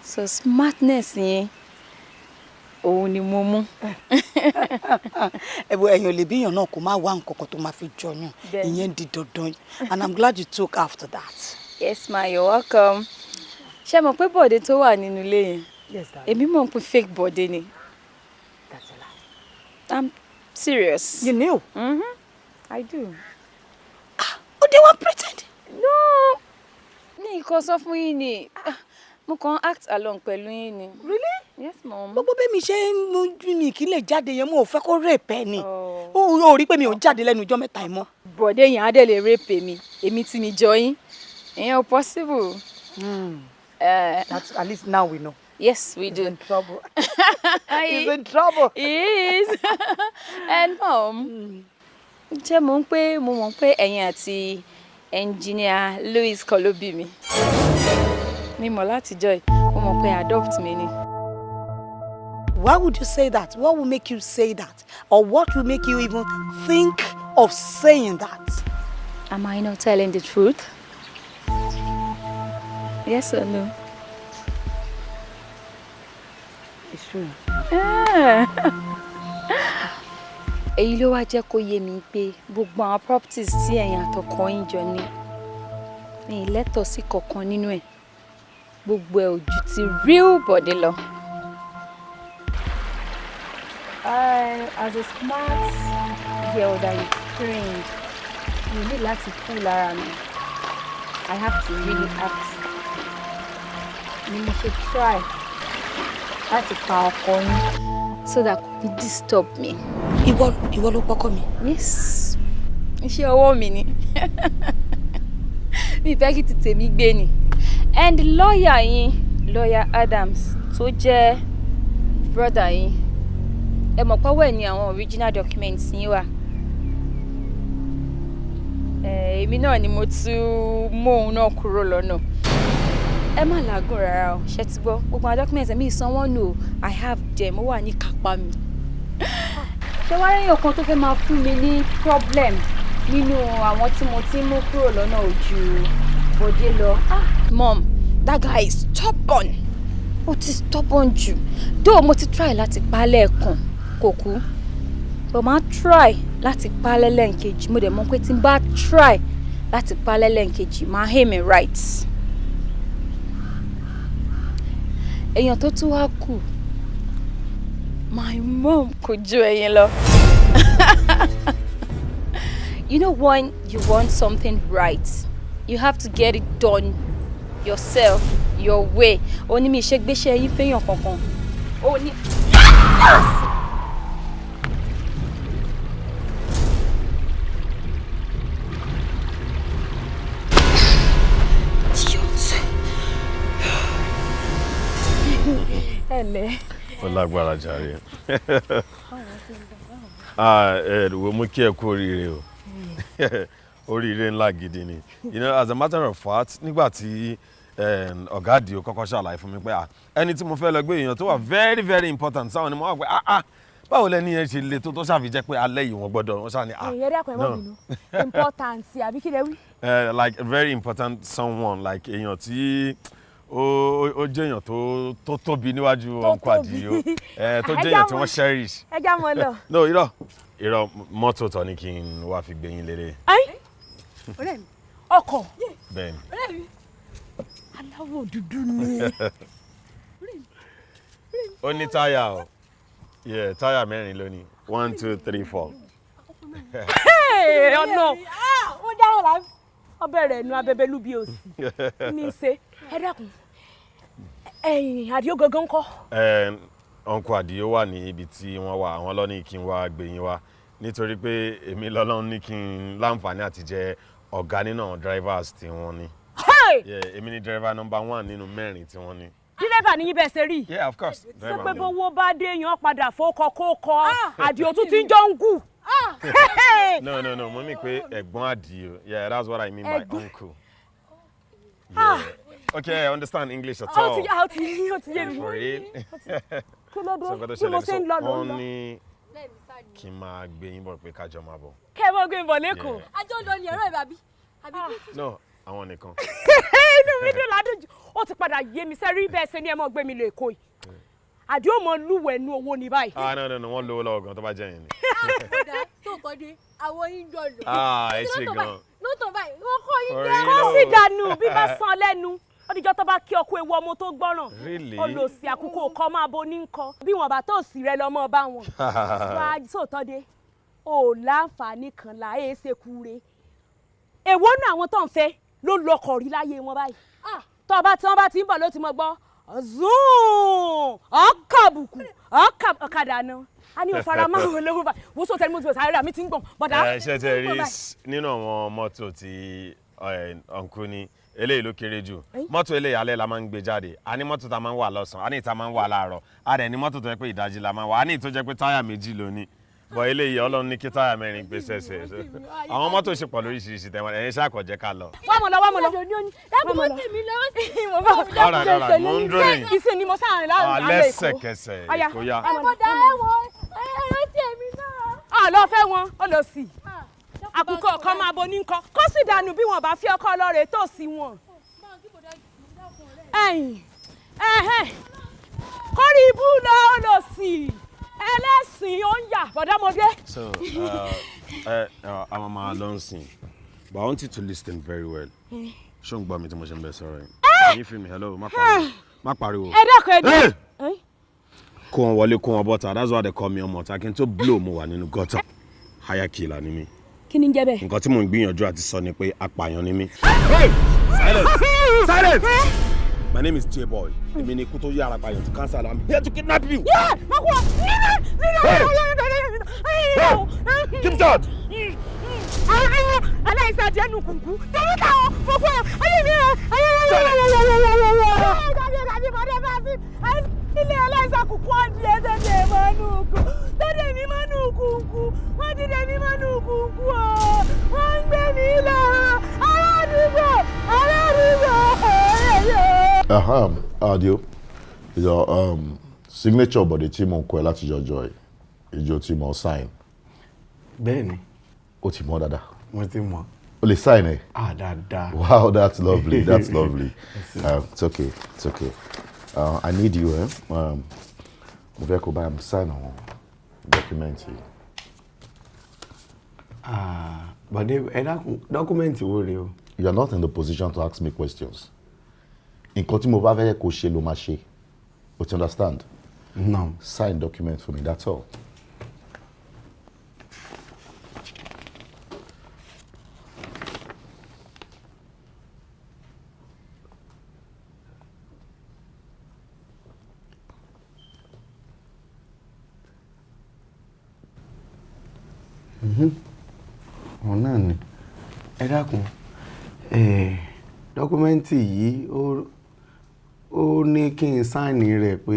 So smartness yẹn òun ni mo mú. Ẹ̀yin ò lè bí èèyàn náà kó má wá nǹkan kan tó máa fi jọyàn. Ìyẹn di dandan. And I'm glad you took after that. Yes ma, you're welcome. Ṣé mọ̀ pé bọ̀dé tó wà nínú ilé yẹn? Yes, darling. Èmi mọ̀ pé fake bọ̀dé ni. That's a lie. I'm serious. You knew? I do. Oh, they want pretend? No. Mi kò sọ fún yín ni. Mo kàn act along pẹ̀lú yín ni. Really? Yes, mom. Gbogbo bẹ́ẹ̀ mi ṣe ń mójú mi kí lè jáde yẹn mo ò fẹ́ kó rape ẹ ni. Ó rí pé mi ò jáde lẹ́nu ọjọ́ mẹ́ta yìí mọ́. Bọ̀dé yẹn á dẹ̀ lè rape mi. Èmi tí mi jọ yín. Ìyẹn ò possible. That's, at least now we know. Yes, we do. He's in trouble. He's in trouble. He is. And mom, ṣé mo mọ̀ pé ẹ̀yin àti engineer Louis kọ́ ló bí mi. Mi mọ̀ láti joy. Mo mọ̀ pé adopt mi ni. Why would you say that? What will make you say that? Or what will make you even think of saying that? Am I not telling the truth? Yes or no? It's true. Èyí ló wá jẹ́ kó yé mi pé gbogbo àwọn properties tí ẹ̀yin àtọkọ yín jọ ní mi lẹ́tọ̀ọ́ sí kankan nínú ẹ̀. Gbogbo ẹ̀ ojú ti real body lọ. As a smart girl that you trained, you need láti kú lára mi. I have to really act. Ni mo ṣe try láti pa ọkọ yín so that kò ní disturb me. Ìwọ ló pọkọ mi. Yes. Iṣẹ́ ọwọ́ mi ni. Mi fẹ́ kí tètè mi gbé ni. And lawyer yín, lawyer Adams, tó jẹ́ brother yín. Ẹ mọ̀ pé wẹ̀ ni àwọn original documents yín wà. Èmi náà ni mo tún mú òun náà kúrò lọ́nà. Ẹ má làágùn rárá o, ṣé ti gbọ́? Gbogbo àwọn documents mi ìsanwó nù. I have them, ó wà ní kápá mi. Ṣé wá rí ọ̀kan tó fẹ́ máa fún mi ní problem nínú àwọn tí mo ti mú kúrò lọ́nà ojú Bọ̀dé lọ? Mom, that guy is stubborn. Ó ti stubborn jù. Though mo ti try láti pa lẹ́ẹ̀kan kò kú. But máa try láti pa lẹ́lẹ́ǹkejì. Mo dẹ̀ mọ̀ pé tí n bá try láti pa lẹ́lẹ́ǹkejì máa aim it right. Èèyàn tó tún wá kù. My mom could do it, You know when you want something right, you have to get it done yourself, your way. Oni mi ṣe gbéṣẹ́ yín fẹ́yàn kankan. Oni. Hello. Ó lágbára jàre. Ẹ̀rù mú kí ẹ kú oríire o. Oríire ńlá gidi ni. You know, as a matter of fact, nígbà tí ọ̀gá Àdìó kọ́kọ́ ṣàlàyé fún mi pé ẹni tí mo fẹ́ lọ gbé èèyàn tó wà very very important sáwọn ni mo wá pé báwo lẹni yẹn ṣe le tó ṣàfi jẹ́ pé alẹ́ yìí wọ́n gbọ́dọ̀ wọ́n ṣáà ní ẹ̀yẹ́ dẹ́kun ẹ̀mọ́ bínú important àbí kí lẹ wí. Like a very important someone like èèyàn tí ó jẹ́ èèyàn tó tóbi níwájú ọkọ Àdìó tó jẹ́ èèyàn tí wọ́n cherish. ẹ já mọ lọ. No, irọ́ mọ́tò tọ́ ni kí n wá fi gbé yín lérè. ọ̀rẹ́ mi ọkọ̀. Bẹ́ẹ̀ni. ọ̀rẹ́ mi aláwọ̀ dúdú ni. Ó ní táyà o. Yeah, táyà mẹ́rin lónìí. 1, 2, 3, 4. ọ̀nà wọ́n dáhùn láì ọbẹ̀ rẹ̀ nu abẹ́bẹ́ lúbi òsì ní í ṣe ẹ dákun Àdìó gangan kọ́. Uncle Àdìó wà ní ibi tí wọ́n wà àwọn ló ní kí n wá gbé yín wá nítorí pé èmi lọ́lọ́run ní kí n láǹfààní àti jẹ́ ọ̀gá nínú àwọn drivers tí wọ́n ní. Èmi ni driver number 1 nínú 4 tí wọ́n ní. Dírẹ́bà ní yín bẹ́ẹ̀ ṣe rí. Yeah, of course. Ṣé pé bówó bá dé yan padà fọ́kọ kó kọ Àdìó tún ti ń jọ ń gù. No, mo mean pé ẹ̀gbọ́n Àdìó. Yeah, that's what I mean by uncle. Yeah. Okay, I understand English at all. Ó ti yé mi. For it. Kí ló dé? Kí mo ṣe ń lọ lọ. Wọ́n ní kí n máa gbé yín bọ̀ pé kájọ máa bọ̀. kẹ́ ẹ mọ́ gbé ń bọ̀ lẹ́kọ̀ọ́. àjọ lọ ní ẹ̀rọ ìbàbí. no àwọn nìkan. inú mi dùn ládùn jù ó ti padà yé mi sẹ́rí bẹ́ẹ̀ ṣe ni ẹ mọ́ gbé mi lọ Èkó yìí àdìó mọ lúwẹ̀ẹ́ nu owó ní báyìí. no wọ́n lówó lọ́wọ́ gan tó bá jẹ́ yẹn ni. ọ̀dà tó kọ́ dé àwọn yín jọ lò. ẹ ṣe gan. lóòótọ́ báyìí wọ́n kọ́ yín jẹ́. kó sì dànù bí bá san lẹ́nu ọdíjọ́ tó bá kí ọkọ ewu ọmọ tó gbọ́ràn olòsì àkókò kọ́ máa bo ní nǹkan bí wọn bá tó sì rẹ lọ́mọ bá wọn. wá sóòótọ́ dé ò láǹfààní kan là é ṣe kúre èwo náà àwọn tó ń fẹ́ ló lọkọ̀ rí láyé wọn báyìí tó bá tí wọ́n bá ti ń bọ̀ ló ti mọ̀ gbọ́ zoom ọkàbùkù ọkàdà náà a ní òfara máa ń lówó bá wọ́n sọ tẹ́lẹ̀ mọ́tò sáré rà mí ti ń gbọ̀n bọ̀dá. ṣe tẹ rí nínú àwọn mọ́tò tí ọ̀nkú ni eléyìí ló kéré jù mọ́tò eléyìí alẹ́ la máa ń gbé jáde a ní mọ́tò tá a máa ń wà lọ́sàn-án a ní ìta máa ń wà láàárọ̀ a dẹ̀ ní mọ́tò tó jẹ́ pé ìdajì la máa wà a ní ìtó jẹ́ pé táyà méjì ló ní bọ̀ eléyìí Ọlọ́run ní kí táyà mẹ́rin gbé sẹ́sẹ̀ àwọn mọ́tò ṣe pọ̀ lóríṣiríṣi tẹ̀wọ̀n ẹ̀yin ṣàkọ̀jẹ́ ká lọ. wá mọ̀ lọ. mo ń dúró ní. ìsìn ni mo sáà rìn láàrin àlẹ́ Èkó. lẹ́sẹ̀kẹsẹ̀ Èkó yá. ẹ̀bọ̀dà ẹ̀rọ tèmi náà. lọ fẹ́ wọn ó lọ sí àkùkọ ọkọ máa bo ní nǹkan kó sì dànù bí wọn bá fi ọkọ lọrẹ tó sí wọn. kórì ibú lọ sí ẹlẹ́sìn ó ń yà bọ̀dámọdé. So àwọn máa lọ sìn but I want you to listen very well. ṣé o ń gbọ́ mi tí mo ṣe ń bẹ sọ̀rọ̀ yìí? ẹ̀yin fi mi hello má pariwo. ẹ dákun ẹ dé. kó wọn wọlé kó wọn bọ́ta that's why they call me ọmọ ọ̀tá kí n tó blow mo wà nínú gutter higher killer ni mí. kí ni ń jẹ́ bẹ́ẹ̀. nǹkan tí mò ń gbìyànjú àti sọ ni pé apààyàn ni mí. Silence! My name is J-Boy. Èmi ni ikú tó yára pààyàn to cancel am here to kidnap you. Keep short! aláìsàn jẹ́ nù kùnkùn tẹ̀wé táwọn gbogbo ayé mi rẹ̀ ilé aláìsàn kùkù ọ̀dì ẹ̀dẹ̀dẹ̀ mọ́nú kù tẹ̀dẹ̀ mi mọ́nú kùnkù wọ́n ti dẹ̀ mi mọ́nú kùnkù ọ̀ wọ́n ń gbé mi lọ aládùúgbò. Adio, your signature body tí mo kọ ẹ láti jọjọ ìjọ tí mo sign. Bẹ́ẹ̀ni. O ti mọ̀ dáadáa. Mo ti mọ̀. O lè sign ẹ. Dáadáa. Wow, that's lovely. That's lovely. It's okay. It's okay. I need you. Mo fẹ́ kó bá mi sign àwọn document yìí. Bọ̀dé ẹ dákun dọ́kúmẹ́ǹtì wo rèé o? You are not in the position to ask me questions. Nǹkan tí mo bá fẹ́ kó ṣe ló máa ṣe. O ti understand? No. Sign document for me, that's all. Wọn náà ni. Ẹ dákun. Dọ́kúmẹ́ǹtì yìí ó ní kí n sáìnì rẹ̀ pé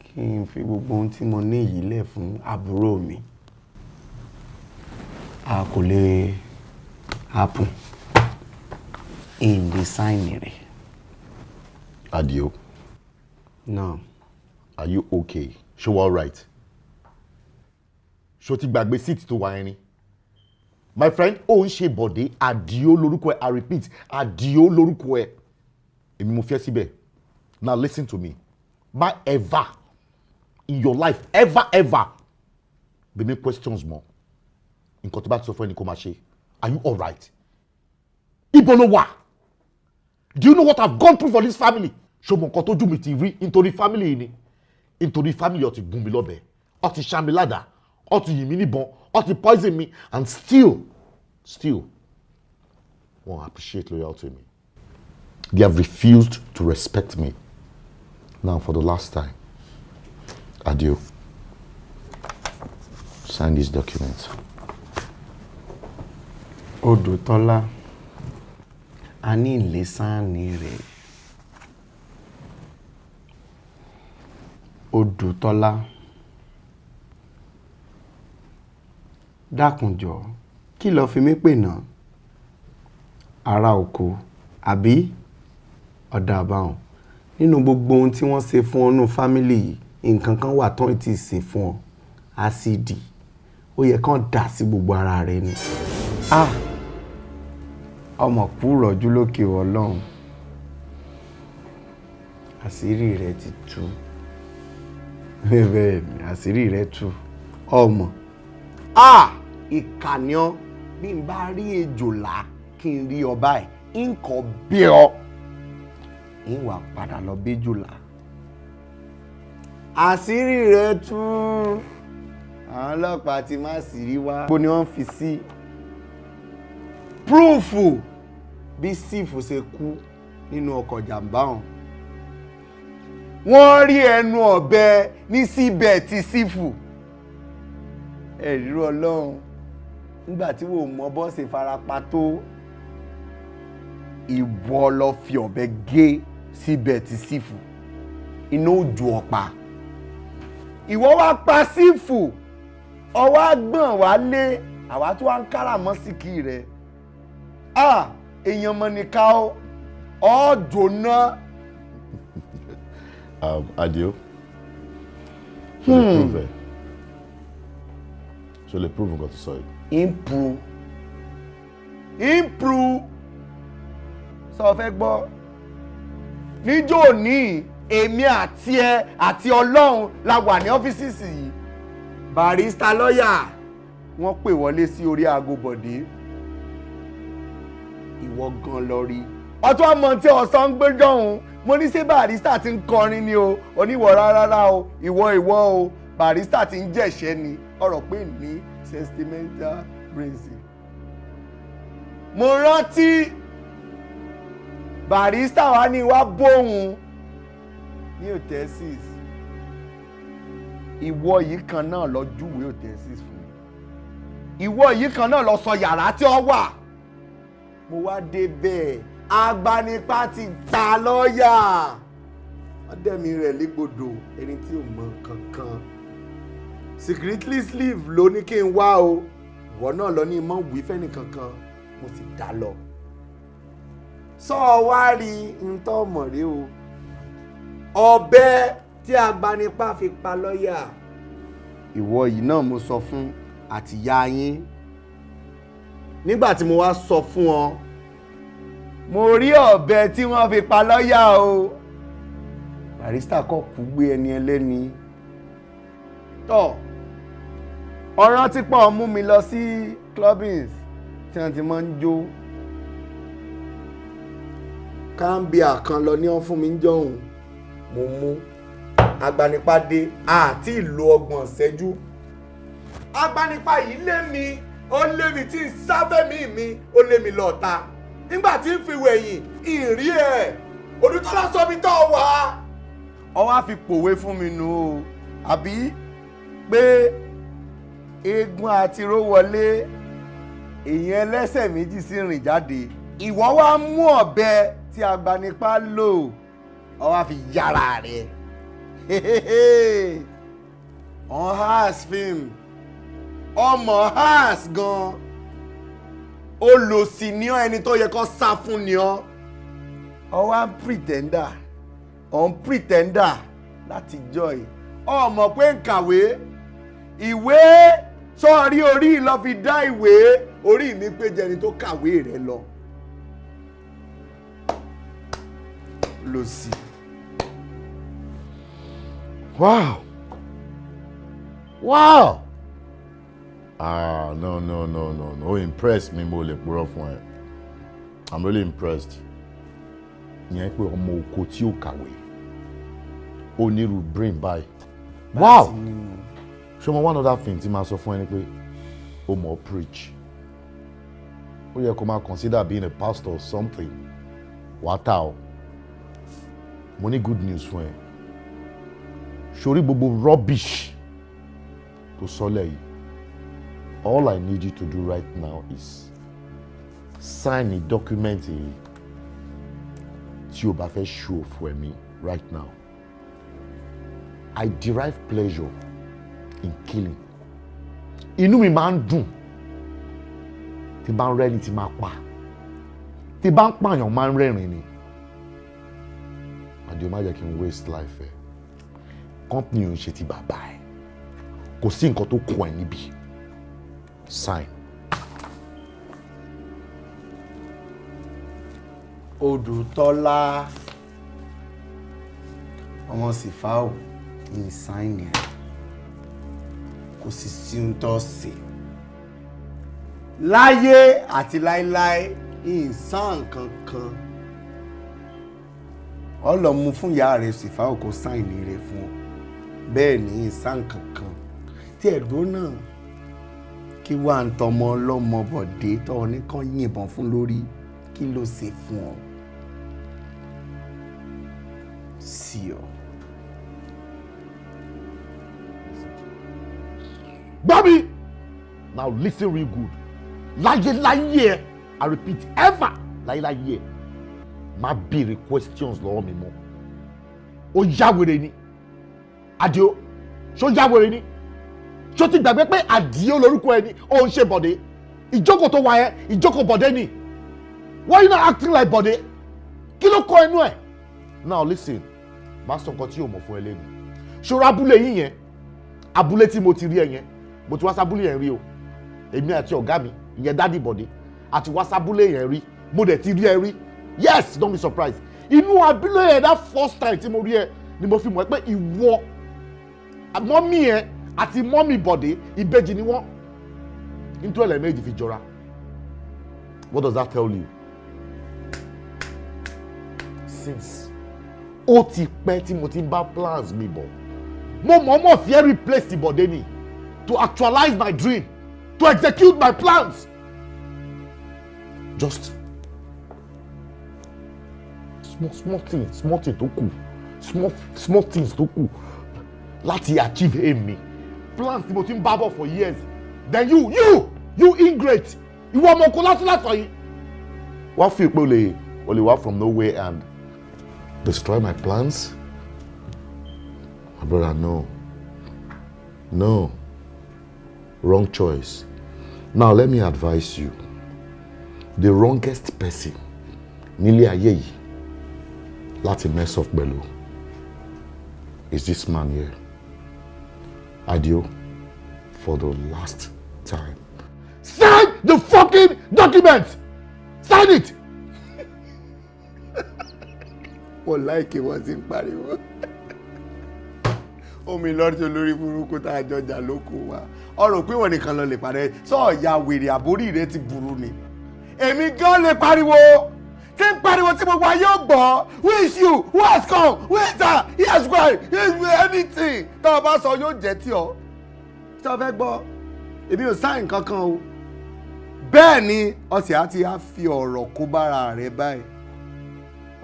kí n fi gbogbo ohun tí mo ní yìí lẹ̀ fún àbúrò mi. A kò lè happen in the sáìnì rẹ̀. Adio. No. Are you okay? Ṣé wà all right? Ṣó ti gbàgbé seat tó wà ẹni? My friend, ó ń ṣe Bọ̀dé, Àdìó lórúkọ ẹ̀, I repeat, Àdìó lórúkọ ẹ̀. Èmi mo fẹ́ síbẹ̀. Now listen to me. Má ever in your life, ever, be make questions more. Nǹkan tó bá ti sọ fún ẹni kó máa ṣe. Are you all right? Ibo ló wà? Do you know what I've gone through for this family? Ṣé mo nǹkan tójú mi ti rí nítorí family yìí ni? Nítorí family ó ti gún mi lọ́bẹ, ó ti ṣá mi ládàá, ó ti yìn mí níbọn, ó ti poison me, and still, won't appreciate loyalty to me. They have refused to respect me. Now, for the last time, Adio, sign this document. Odùtọ́lá, a ní ìlẹ́sàánì rẹ̀. Odùtọ́lá, dákunjọ, kí ló fi mí pè náà? Ará oko, àbí? Ọ̀dà àbáhùn. Nínú gbogbo ohun tí wọ́n ṣe fún ọnú fámílì yìí, nǹkan kan wà tán tí ṣe fún ọ. ásíìdì ó yẹ kán dà sí gbogbo ara rẹ ni ọmọ kú rọ̀jú lókè Ọlọ́run àṣírí rẹ ti tú bẹ́ẹ̀ ni àṣírí rẹ tú ọmọ ìkànnìọ́ bí n bá rí ejòlá kí n rí ọba ẹ̀ nǹkan bí ọ ń wà padà lọ béjòlá àṣírí rẹ tú àwọn ọlọ́pàá ti má sì rí wá bó ni wọ́n fi sí púrúfù bí sífù ṣe kú nínú ọkọ̀ jàǹbá hàn wọ́n rí ẹnu ọ̀bẹ ní síbẹ̀ ti sífù ẹ̀rí Ọlọ́run nígbà tí wò mọ bọ́ọ̀sì farapa tó ìwọ lọ fi ọ̀bẹ gé síbẹ̀ ti sífù iná òjò ọ̀pá ìwọ wá pa sífù ọwọ́ àgbọ̀n wá lé àwa tó wá ń káràmọ́sìkì rẹ̀ èèyàn mọ̀ nìka ọ́ jóná. Adio, so le prove ẹ so le prove nǹkan tó sọ yìí. improve sọ fẹ́ gbọ́ níjọ́ ní èmi àti ẹ àti Ọlọ́run la wà ní ọ́fíìsì yìí barista lọ́yà wọ́n pè wọlé sí orí aago Bọ̀dé ìwọ gan lọ rí ọtún ọmọ tí ọ̀sán ń gbé dọ̀hún mo ní ṣé barista ti ń kọrin ni o oníwọ̀ rárá o ìwọ o barista ti ń jẹ̀ṣẹ́ ni ọ̀rọ̀ pé ní sentimental brain. mo rántí barista wa ní wá bóhun ní hotelsis ìwọ yìí kan náà lọ júwèé hotelsis fún mi ìwọ yìí kan náà lọ sọ yàrá tí ó wà mo wá dé bẹ́ẹ̀ agbanipa ti ta lọ́ọ̀yà ọdẹ́mi rẹ̀ légbodò ẹni tí ò mọ kankan secretly sleeve ló ní kí n wá o ìwọ náà lọ ní mọ́ wí fẹ́ni kankan mo sì dá lọ sọ wá rí ntọ́ mọ̀rẹ́ o ọ̀bẹ tí agbanipa fi pa lọ́ọ̀yà ìwọ yìí náà mo sọ fún àtìyá yín nígbà tí mo wá sọ fún ọ mo rí ọ̀bẹ tí wọ́n fi pa lọ́ọ̀yà o barista kọ́ kú gbé ẹni ẹlẹ́ni tọ́ ọ̀ràn tí pọ̀ mú mi lọ sí clubbings tí wọ́n ti máa ń jó kámbíà kan lọ ní wọ́n fún mi ń jọ̀hún mo mú agbanipa dé àti ìlò 30 ìṣẹ́jú agbanipa yìí lé mi ó lé mi tí ń sáfẹ́mí mi ó lé mi lọ́ta nígbà tí ń fi wẹ̀yìn ìrí ẹ̀ Odùtọ́lá sọ mi tọ́ wá ọwọ́ á fi pòwe fún mi nù o àbí pé eégún àti ró wọlé èèyàn ẹlẹ́sẹ̀ méjì sí rìn jáde ìwọ wá mú ọ̀bẹ tí agbanipa lò ọwọ́ á fi yára rẹ̀ on has film ọmọ has gan olòṣì ni ọ́ ẹni tó yẹ kó sá fún ni ọ́ ọwọ́ pretender láti joy ọmọ pé ń kàwé ìwé sọ́ọ̀rí orí lọ fi dá ìwé orí mi pé jẹni tó kàwé rẹ̀ lọ lòṣì. Wow. No. Oh, impressed me mo lè purọ́ fún ẹ. I'm really impressed. Ìyẹn pé ọmọ oko tí ó kàwé. Ó nírú brain báyìí. Wow. Ṣé mo one other thing tí máa sọ fún ẹ ni pé ó mọ̀ preach. Ó yẹ kó máa consider being a pastor or something. Wàá tà ọ́. Mo ní good news fún ẹ. Ṣorí gbogbo rubbish tó sọ́lẹ̀ yìí. All I need you to do right now is sign a document tí o bá fẹ́ show for me right now. I derive pleasure in killing. Inú mi máa ń dùn tí bá ń rẹ́ni tí máa pa. Tí bá ń pààyàn máa ń rẹ́rìn ni. Àdìo má jẹ́ kí n waste life ẹ̀. Company ò ń ṣe ti bàbá ẹ̀. kò sí nǹkan tó kún ẹ níbí sign. Odùtọ́lá ọmọ Sífáù ní sáìnì ẹ̀ kò sì sí ohun tó ṣe láyé àti láíláí ìsàn kankan ọ lọ mú fún ìyá rẹ̀ Sífáù kó sáìnì rẹ̀ fún ọ bẹ́ẹ̀ ní ìsàn kankan tí ẹ̀dọ́ náà kí wà ń tọmọ ọlọ́mọ Bọ̀dé tọ́ ọ nìkan yìnbọn fún lórí kí ló ṣe fún ọ. See you. Bobby, now listen real good. Láyé, I repeat, ever, láyé, má béèrè questions lọ́wọ́ mi mọ́. Ó ya wèrè ni. Àdìó, ṣó ya wèrè ni? Ṣó ti gbàgbé pé Àdìó lórúkọ ẹ ni, ó ń ṣe Bọ̀dé. Ìjókòó tó wà yẹn, ìjókòó Bọ̀dé ni. Why you not acting like Bọ̀dé? Kí ló kọ ẹnu ẹ̀? Now listen, má sọ nǹkan tí yóò mọ̀ fún ẹ lẹ́nu. Ṣòro abúlé yín yẹn, abúlé tí mo ti rí ẹ yẹn, mo ti wá sábúlé yẹn rí o. Èmi àti ọ̀gá mi, ìyẹn Dádì Bọ̀dé, àti wá sábúlé yẹn rí, mo dẹ̀ ti rí ẹ rí. Yes, don't be surprised. Inú abúlé yẹn that first time tí mo rí ẹ ni mo fi mọ̀ pé ìwọ, mọ́mí ẹ àti mọ́mí Bọ̀dé, ìbejì ni wọ́n. Nítorí ẹlẹ́mẹ̀jì fi jọra. What does that tell you? Since ó ti pẹ́ tí mo ti ń bá plans mi bọ̀, mo mọ̀ọ́mọ̀ fi replace ti Bọ̀dé ni to actualize my dream, to execute my plans. Just small things tó kù, small things tó kù láti achieve aim mi. Plans tí mo ti ń bá bọ̀ for years. Then you ingrate, ìwọ ọmọ ọkọ lásán yìí. Wá fi pé o lè wá from nowhere and destroy my plans? My brother, no, wrong choice. Now let me advise you, the wrongest person nílé ayé yìí láti mess up pẹ̀lú is this man here. Adio, for the last time, sign the fucking document. Sign it. Wọ́n láìkè wọ́n ti ń pariwo. Omi lọ́rọ̀ olórí burúkú tá a jọjà lóko wa. Ọ̀rọ̀ pé wọ́n nìkan lọ lè parẹ́. Sọ́ọ̀yà wèrè àbórí rẹ ti burú ni. Èmi gan lè pariwo. Tí ń pariwo tí gbogbo ayé ò gbọ́. Who is you? Who has come? Who is that? He has cried. He has anything. Tọ́ ọ bá sọ yóò jẹ́ tí ọ. Tí ọ fẹ́ gbọ́, èmi ò sáìn kankan o. Bẹ́ẹ̀ ni ọ̀sẹ̀ àti á fi ọ̀rọ̀ kó bára rẹ̀ báyìí.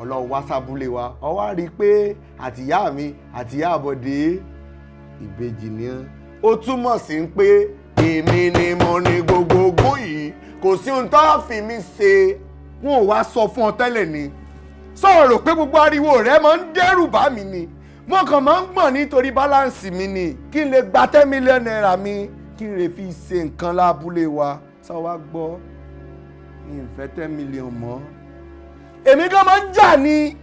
Ọlọ́run wá sábúlé wa ọ wá rí i pé àtìyá mi àtìyá Bọ̀dé ìbejì ni ó túmọ̀ sí pé èmi ni mo ní gbogbo ogún yìí kò sí ohun tó fi mí ṣe. Wọn ò wá sọ fún ọ tẹ́lẹ̀ ni sọ̀rọ̀ pé gbogbo ariwo rẹ máa ń dẹ́rù bá mi ni mo kàn máa ń gbọ̀n nítorí báláǹsì mi ni kí n lè gba 10 million naira mi kí n lè fi ṣe nǹkan lábúlé wa sọ wá gbọ́ ìfẹ́ 10 million mọ́. Èmi kan máa ń jà ní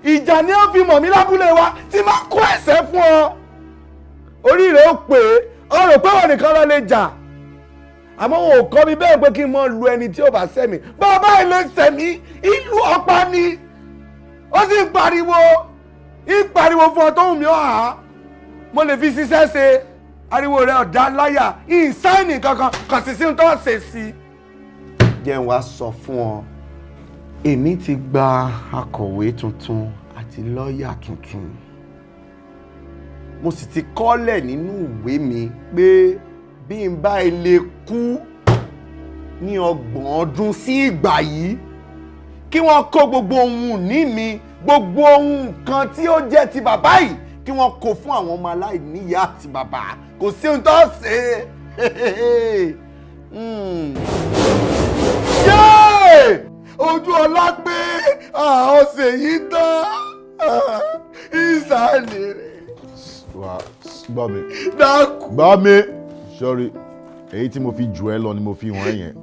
ìjà ni ó fi mọ̀ mí lábúlé wa tí máa kó ẹ̀sẹ̀ fún ọ. Orí rẹ̀ ó pè é ọ rò pé wọ́n nìkan lọ lè jà àmọ́ wọn ò kọ́ mi bẹ́ẹ̀ pé kí n mọ lu ẹni tí ó bá sẹ́mi bàbá ilé sẹ́mi ìlú ọ̀pá ni ó sì ń pariwo fún ọ tó wù mí ọ̀hà mo lè fi ṣiṣẹ́ ṣe ariwo rẹ̀ ọ̀dà láyà ìsáìnì kankan kàn sí sí tó ṣe sí. Jẹ́ n wá sọ fún ọ èmi ti gba akọ̀wé tuntun àti lọ́ọ̀yà tuntun mo sì ti kọ́lẹ̀ nínú ìwé mi pé bí n bá ilé kú ní 30 ọdún sí ìgbà yìí kí wọ́n kó gbogbo ohun ní mi gbogbo ohun kan tí ó jẹ́ ti bàbá yìí kí wọ́n kó fún àwọn ọmọ aláìníyá àti bàbá kò sí ohun tó ṣe ojú ọlá pé ọ̀sẹ̀ yìí tán ìsàlẹ̀ rẹ̀. Gbọ́ mi. Dákú. Gbọ́ mi. Sorry, èyí tí mo fi jù ẹ́ lọ ni mo fi hàn ẹ́ yẹn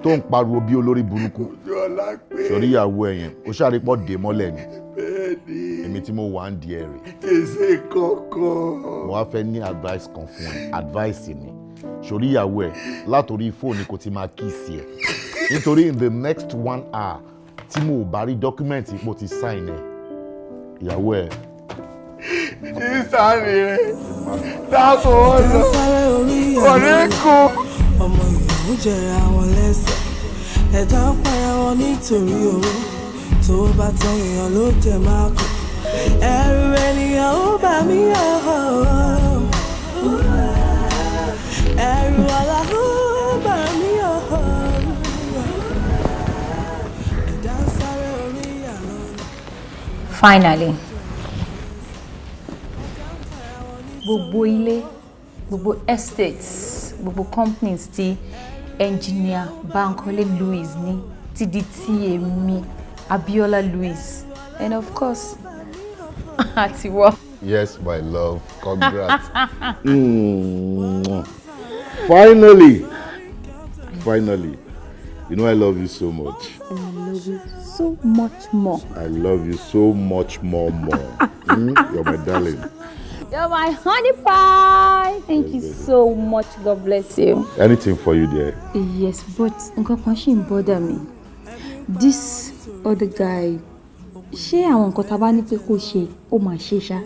tó ń pariwo bí olórí burúkú. Ojú ọlá pé. Sọ̀rí ìyàwó ẹ̀ yẹn ó ṣàrípọ̀ dé mọ́lẹ̀ ni. Bẹ́ẹ̀ni. Èmi èmi tí mo wà ń di ẹ̀rì. Kèsè kankan. Mo wá fẹ́ ní advice kan fún ẹ. Advice ni. Sórí ìyàwó ẹ̀ látòrí fóònù kò ti máa kiss ẹ. Nítorí in the next 1 hour tí mo bá rí document ipò ti sign ẹ. Ìyàwó ẹ̀. Ìsàmì rẹ̀ dákò ọ̀nà ọ̀rẹ́ kò. Ọmọ ìlú jẹra wọn lẹ́sẹ̀. Ẹ̀dá ń para wọn nítorí owó. Tó bá tán èèyàn ló dẹ̀ máa kọ̀. Ẹ̀rù ènìyàn ó bà mí ọ̀hún. Ẹ̀rù ọ̀la ó bà mí ọ̀hún. Ẹ̀dá ń sáré orí ìyàlọ́. Finally. Gbogbo ilé, gbogbo estates, gbogbo companies tí engineer Bankole Louis ní ti di ti èmi Abiola Louis, and of course àti wọ. Yes, my love. Congrats. Finally. You know I love you so much. And I love you so much more. I love you so much more. You're my darling. You're my honey pie. Thank you so much. God bless you. Anything for you there. Yes, but nǹkan kan ṣì ń bother me. This other guy, ṣé àwọn nǹkan tá a bá ní pé kó ṣe, ó máa ṣe ṣá?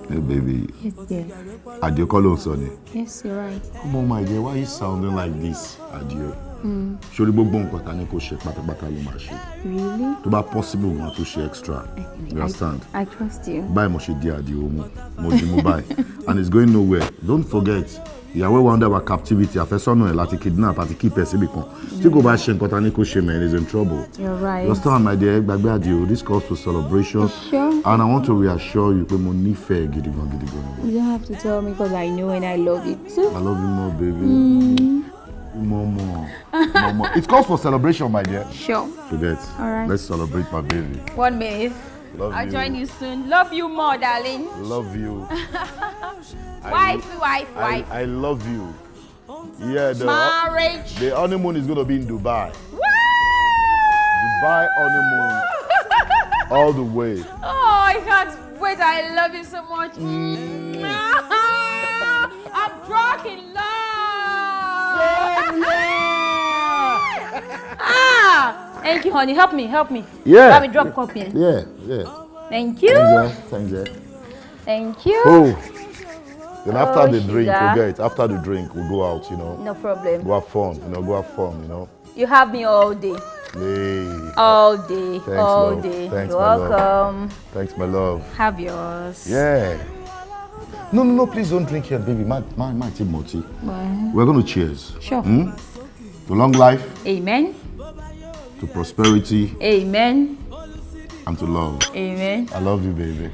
Hey baby. Yes, dear. Adio kọ́ ló ń sọ ni. Yes, you're right. Come on, my dear, why are you sounding like this, Adio? Ṣorí gbogbo nǹkan ta ni kò ṣe pátápátá ló máa ṣe. Really? Tó bá possible wọn tó ṣe extra. You understand? I trust you. Báyìí mo ṣe di Adio mu, mo di mu báyìí. And it's going nowhere. Don't forget, ìyàwó wa under our captivity, àfẹ́sọ́nà ẹ̀ láti kidnap àti keep ẹ̀ síbì kan. Tí kò bá ṣe nǹkan ta ni kò ṣe, man, he's in trouble. You're right. You understand, my dear? Gbàgbé Adio, this calls for celebration. Sure. And I want to reassure you pé mo nífẹ̀ẹ́ gidi gan. You don't have to tell me because I know and I love you too. I love you more, baby. More. It calls for celebration, my dear. Sure. Forget. All right. Let's celebrate my baby. 1 minute. I'll join you soon. Love you more, darling. Love you. Wife. I love you. Yeah, Marriage. the honeymoon is going to be in Dubai. Woo! Dubai honeymoon. All the way. Oh, I can't wait. I love you so much. I'm drunk in love. Thank you, honey. Help me. Yeah. Let me drop copy. Yeah. Thank you. Thanks, yeah. Thank you. Oh. Then after the drink, sugar. forget. After the drink, we'll go out, No problem. Go have fun, You have me all day. Hey. All day. Thanks, all love. day. Thanks, You're my love. welcome. Thanks, my love. Have yours. Yeah. No, please don't drink here, baby. My Timothy. Well, We're going to cheers. sure. To long life, Amen. to prosperity, Amen. and to love. Amen. I love you, baby.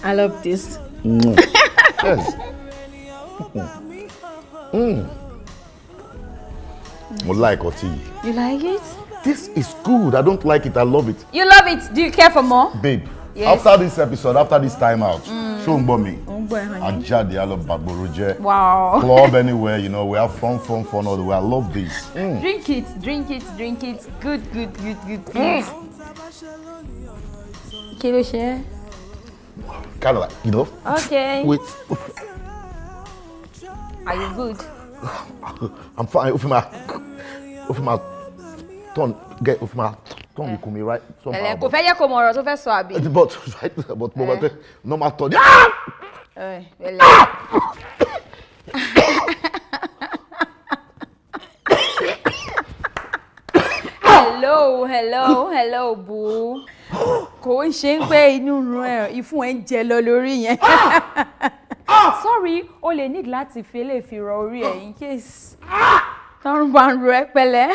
I love this. Yes. I like tea. You like it? This is good. I don't like it. I love it. You love it. Do you care for more? Babe, Yes. after this episode, after this time out, show me. Honey. Ajadi, I love Bagboruje. Wow. Club anywhere, we have fun all the way. I love this. Drink it. Good. Kí ló ṣe? Kind of like, Okay. Wait. Are you good? I'm fine. Open my tongue. Get off my tongue. You come right somehow. Kò fẹ́ yẹ kó mọ ọ̀rọ̀ tó fẹ́ sọ àbí? But normal tongue. Hello, boo. Kò ń ṣe ń pé inú run ẹ̀ ìfún ẹ̀ ń jẹ lọ lórí yẹn. Sorry, o lè need láti fi lè fi rọ orí ẹ̀ in case tọ́run bá ń ro ẹ́ pẹ̀lẹ́.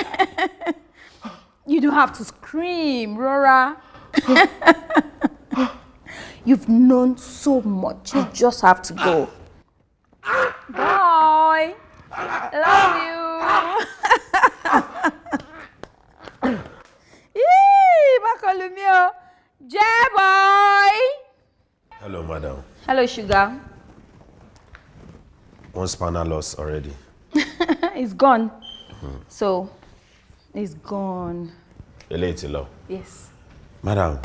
You don't have to scream, Rora. You've known so much. You just have to go. Bye. Love you. Bakolumio. J-boy. Hello, madam. Hello, sugar. One spanner lost already. It's gone. So, it's gone. Eléyìí ti lọ. Yes. Madam,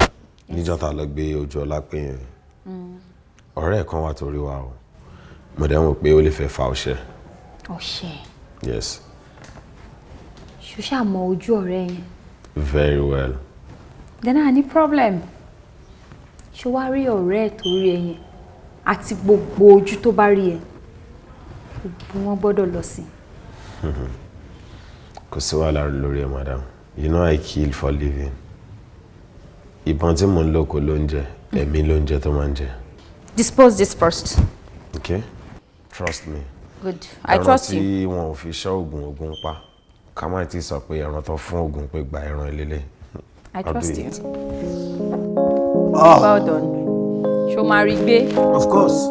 níjọ́ tá lọ gbé ojú ọlá pé yẹn ọ̀rẹ́ ẹ̀ kan wà torí wa o mo dẹ̀ mọ̀ pé ó lè fẹ́ fa ọṣẹ. Ọṣẹ. Yes. Ṣùṣà mọ ojú ọ̀rẹ́ yẹn. Very well. Then I need problem. Ṣé wàá rí ọ̀rẹ́ ẹ̀ tó rí ẹ yẹn àti gbogbo ojú tó bá rí ẹ gbogbo wọn gbọ́dọ̀ lọ sí. Kò sí wàhálà lórí ẹ madam. You know I kill for living. Ìbọn tí mò ń lò kò ló ń jẹ, ẹ̀mí ló ń jẹ tó máa ń jẹ. Dispose this first. Okay? Trust me. Good. I trust you. Ẹran tí wọn ò fi ṣọ́ oògùn pa. Ká má ti sọ pé ẹran tó fún oògùn pé gba ẹran ilé. I trust you. Well done. Ṣó máa rí gbé? Of course.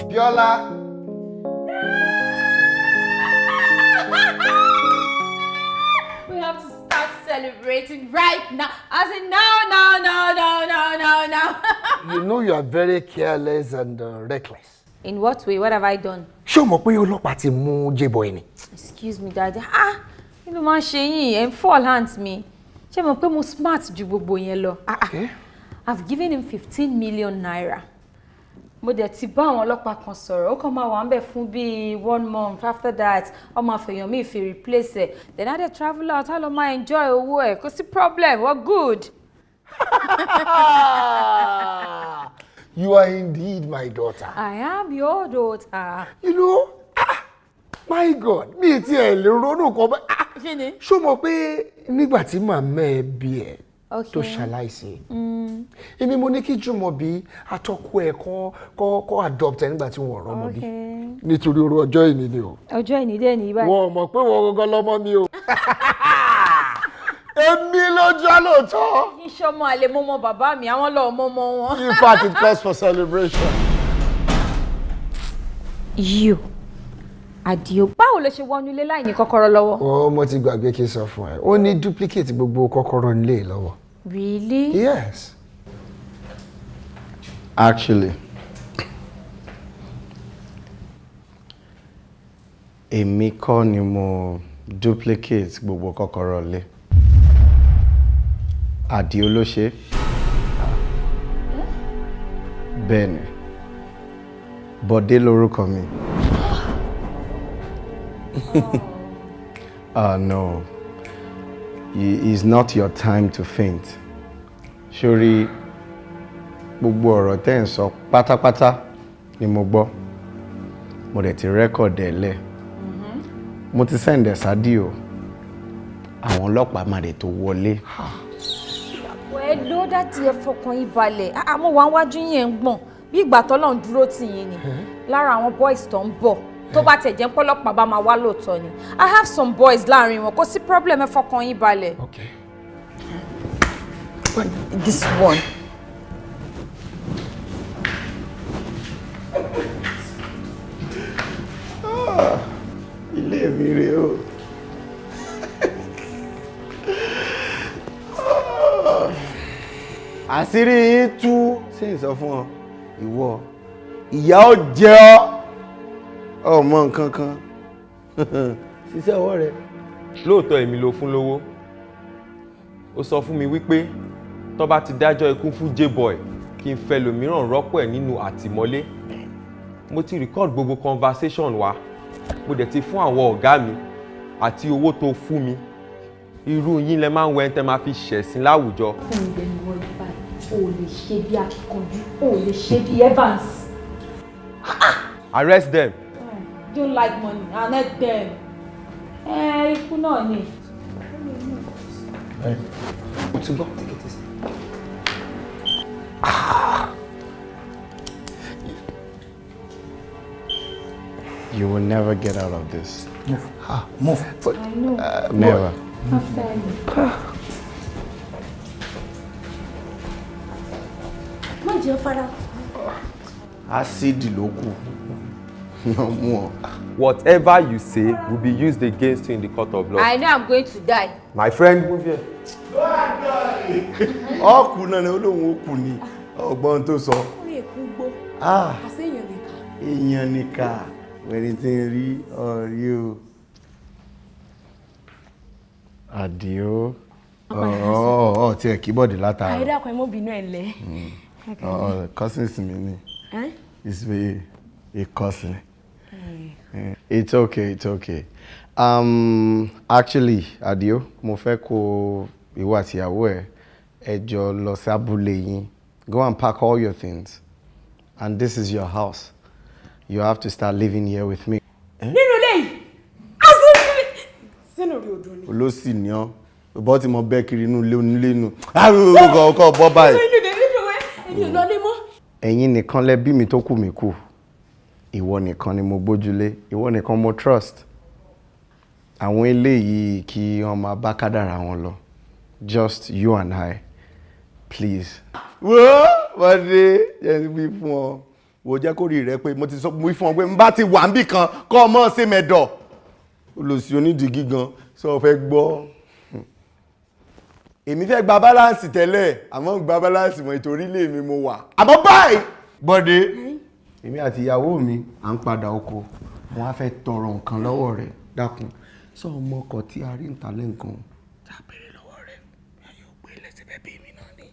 Biola. We have to start celebrating right now. I said no. You know you are very careless and reckless. In what way? What have I done? Ṣé o mọ̀ pé ọlọ́pàá ti mú J-boy ni? Excuse me, Daddy. Kí ló máa ń ṣe yín? Ẹ ń fall hands mi. Ṣé mo pé mo smart ju gbogbo yẹn lọ? I've given him 15 million naira. Mo dẹ̀ ti bá àwọn ọlọ́pàá kan sọ̀rọ̀. Ó kàn máa wà ń bẹ̀ fún bíi 1 month. After that, ọmọ àfẹ̀yàn mi fi replace ẹ̀. Then I dey travel out. Á lọ máa enjoy owó ẹ̀. Kò sí problem. We're good. You are indeed my daughter. I am your daughter. You know, my God, mi ti ẹ̀ lè ronú kan bá. Kí ni? Ṣó mọ̀ pé nígbà tí màmá ẹ bí ẹ tó Okay. ṣaláìsí, èmi mo ní kí Jùmọ̀bí àtọ́kọ ẹ̀ kọ́ adopt ẹ nígbà tí wọ́n rọ́mọ bí. Nítorí orú ọjọ́ ìní ni o. Ọjọ́ ìní dé ní báyìí. Wọ́n mọ̀ pé wọ́n gangan lọ́mọ mi o. Èmi lójú àlóòótọ́. Iṣẹ́ ọmọ àlè mọ́mọ́ bàbá mi, àwọn lọ́ọ́ mọ́mọ́ wọn. In fact, it calls for celebration. You, Adio, báwo ló ṣe wọnú ilé láì ní kọ́kọ́rọ́ lọ́wọ́? Mo ti gbàgbé kí n sọ fún ẹ. Ó ní duplicate gbogbo kọ́kọ́rọ́ nílé lọ́wọ́. Really? Yes. Actually, èmi kọ́ ni mo duplicate gbogbo kọ́kọ́rọ́ lé. Àdìó ló ṣe. Bẹ́ẹ̀ni. Bọ̀dé lórúkọ mi. No. It's not your time to faint. Ṣorí gbogbo ọ̀rọ̀ tẹ́ ń sọ pátápátá ni mo gbọ́. Mo dẹ̀ ti record ẹ̀ lẹ̀. Mo ti send ẹ̀ sádìó. Àwọn ọlọ́pàá máa dẹ̀ tó wọlé. Ẹ ló dáàdì ẹ fọkàn yín balẹ̀. Àmọ́ wàá wájú yẹn ń gbọ̀n bí ìgbà tọ́lọ́run dúró tì yín ni. Lára àwọn boys tó ń bọ̀ tó bá tẹ̀ jẹ́ pọ́lọ́pàá bá máa wá lóòótọ́ ni. I have some boys láàrin wọn kò sí problem ẹ fọkàn yín balẹ̀. Okay. This one. Ilé mi rèé o. Àṣírí yín tú sí ìsọ fún ọ. Ìwọ ìyà ó jẹ ọ́ ọmọ nǹkan kan. Ṣiṣẹ́ ọwọ́ rẹ. Lóòótọ́ èmi ló fún lówó. Ó sọ fún mi wípé tó bá ti dájọ́ ikú fún J-boy kí n fẹ́ lòmíràn rọ́pò ẹ̀ nínú àtìmọ́lé. Mo ti record gbogbo conversation wa. Mo dẹ̀ ti fún àwọn ọ̀gá mi àti owó tó fún mi. Irú yín lẹ máa ń wẹ́ tẹ́ máa fi ṣẹ̀sín láwùjọ. Fún ìgbẹ́ ni wọ́n gbà ó lè ṣe bí akíkanjú ó lè ṣe bí Evans. Arrest them. Don't like money, arrest them. Ikú náà ni. Mo ti gbọ́ tíkẹ́tì sí. You will never get out of this. Move. Move. I know. Never. After me. Má jẹ́ fara. Ásíìdì ló kù. No more. Whatever you say will be used against you in the court of law. I know I'm going to die. My friend, move here. Ọkù náà ni olóhùn ó kù ni ọgbọ́n tó sọ. Orí èkó gbó. Ah. Àṣé èèyàn nìkan. Èèyàn nìkà wẹ̀rẹ̀ tí ń rí ọ̀rí o. Àdìó. Ọ̀ tí ẹ̀ keyboard látara. Àìdá kan mo bínú ẹ̀ lẹ́. Cousins mi ni. It's a cousin. It's okay, it's okay. Actually, Àdìó, mo fẹ́ kó ìwọ àti ìyàwó ẹ jọ lọ sí abúlé yín. Go and pack all your things. And this is your house. You have to start living here with me. Nínú ilé yìí. Asínú sínú rí odò ni. Olóṣì ni ọ́. Bọ́ tí mo bẹ́ kiri inú ilé onílé inú. Ọkọ̀ bọ́ báyìí. Èmi ò lọ lé mọ́. Ẹ̀yin nìkan lẹ bí mi tó kù mí kù. Ìwọ nìkan ni mo gbójúlé. Ìwọ nìkan mo trust. Àwọn eléyìí kí wọ́n máa bá kádàrá wọn lọ. Just you and I. Please. Wo wọ́dé yẹn wí fún ọ. Wo jẹ́ kó rí rẹ pé mo ti sọ wí fún ọ pé n bá ti wà níbì kan kọ́ ọmọ ṣe mẹ́dọ̀. Olùsí onídìí gan sọ fẹ́ gbọ́. Èmi fẹ́ gba balance tẹ́lẹ̀ àmọ́ gba balance mọ́ ìtorí ilé mi mo wà. Àmọ́ báyìí Bọ́dé èmi àti ìyàwó mi à ń padà oko wọ́n á fẹ́ tọrọ nǹkan lọ́wọ́ rẹ̀ dákun sọ ọmọ ọkọ̀ tí a rí ń ta lẹ́ǹkan tá a béèrè lọ́wọ́ rẹ̀ yóò gbé lẹ́sẹ̀ bẹ́ẹ̀ bí mi náà ni.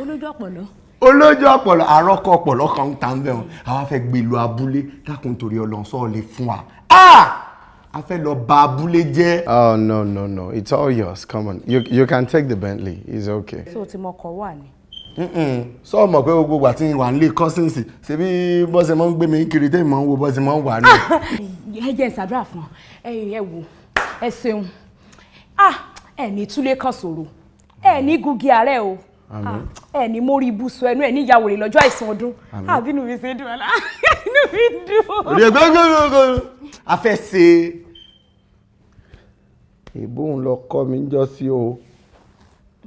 Olójú ọ̀pọ̀lọ́. Olójú ọ̀pọ̀lọ́ àrọ́kọ ọ̀pọ̀lọ́ kan ń ta ń bẹ̀ wọn àwa fẹ́ gbé lu abúlé dákun torí ọlọ́sọ̀ lè fún wa. A fẹ́ lọ bà abúlé jẹ́. Oh no, it's all yours. Come on, you can take the Bentley. It's okay. So ti mọ kọ wà ni. Sọ mọ̀ pé gbogbo àti wà nílé cousins ṣe bí bọ́sẹ̀ máa ń gbé mi kiri tẹ́ ìmọ̀ ń wo bọ́sẹ̀ máa ń wà ní. Ẹ jẹ́ ìsàdúrà fún ẹ wò ẹ ṣeun ẹ ní túlé kan sọ̀rọ̀ ẹ ní gúgi ààrẹ o ẹ ní mórí ibùsùn ẹnu ẹ ní ìyàwó rẹ lọ́jọ́ àìsàn ọdún àbínú mi ṣe dùn ọ́nà inú mi dùn. Òde gbọ́ngbọ́ngbọ́n a fẹ́ ṣe ìbóhùn lọ kọ́ mi ń jọ sí o.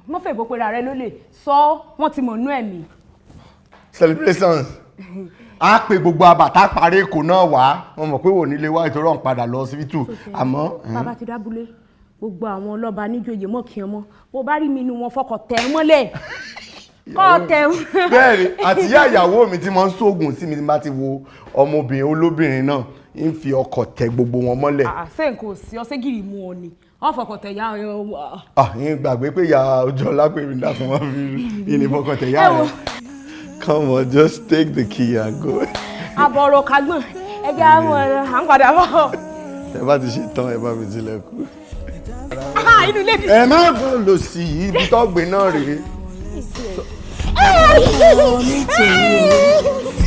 Mo fẹ́ ìbò pera rẹ ló lè sọ wọ́n ti mọ̀ nú ẹ̀mí. Celebrations a pe gbogbo àbàtà parí èkó náà wá wọn mọ̀ pé wò nílé wá ìtọ́rọ̀ ń padà lọ síbítù àmọ́. Bàbá ti dábúlé gbogbo àwọn ọlọ́ba níjòyè mọ́ kí ọmọ bó bá rí mi inú wọn fọkọ̀ tẹ̀ mọ́lẹ̀ kọ́ tẹ̀. Bẹ́ẹ̀ni àti ìyá ìyàwó mi tí wọ́n ń ṣoògùn sí mi tí bá ti wo ọmọbìnrin olóbìnrin náà ń fi ọkọ̀ tẹ gbogbo wọn mọ́lẹ̀. Ṣé nǹkan ò sí ọsẹ́ gírì mú ọ ni wọ́n fọkọ̀ tẹ̀ yá ọ. Yín gbàgbé pé ìyá ọjọ́ lápẹ́ mi dákun wọn fi yín ní fọkọ̀ tẹ̀ yá rẹ̀. Come on, just take the key and go. Àbọ̀rọ̀ kagbọ̀n ẹja àwọn à ń padà bọ̀. Ẹ bá ti ṣe tán ẹ bá mi tilẹ̀kùn. Inú ilé mi. Ẹ má bọ̀ lọ sí ibi tó gbé náà rèé.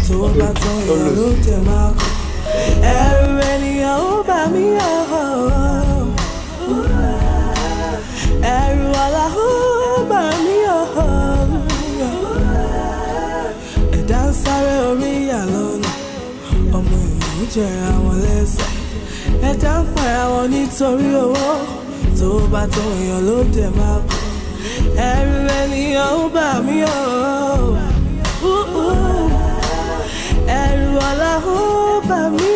Tó bá tán ìyá ló tẹ̀ máa kọ́. Ẹ̀rù ènìyàn ó bà mí ẹ̀rù ọ̀la ó bà mí ẹ̀dá ń sáré orí ìyá lọ́nà ọmọ ìlú jẹra wọn lẹ́sẹ̀ ẹ̀dá ń fara wọn nítorí owó tó bá tán èèyàn ló dẹ̀ máa kọ́ ẹ̀rù ènìyàn ó bà mí ẹ̀rù ọ̀la ó bà mí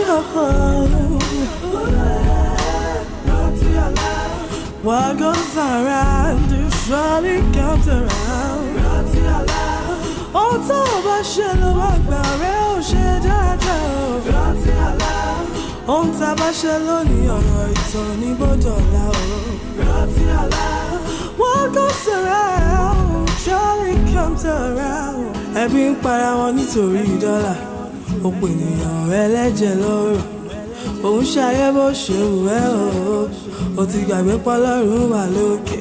What goes around surely comes around. Ohun tó o bá ṣe ló wá gbà rẹ ó ṣe dáadáa. Ohun tá a bá ṣe lónìí ọ̀rọ̀ ìtàn ní bọ́dọ̀lá o. What goes around surely comes around. Ẹbí ń para wọn nítorí dọ́là. Òpò ènìyàn ẹlẹ́jẹ̀ lọ́rọ̀. Òun ṣayé bó ṣe wù ẹ́ o ti gbàgbé pọ́lọ́run wà lókè.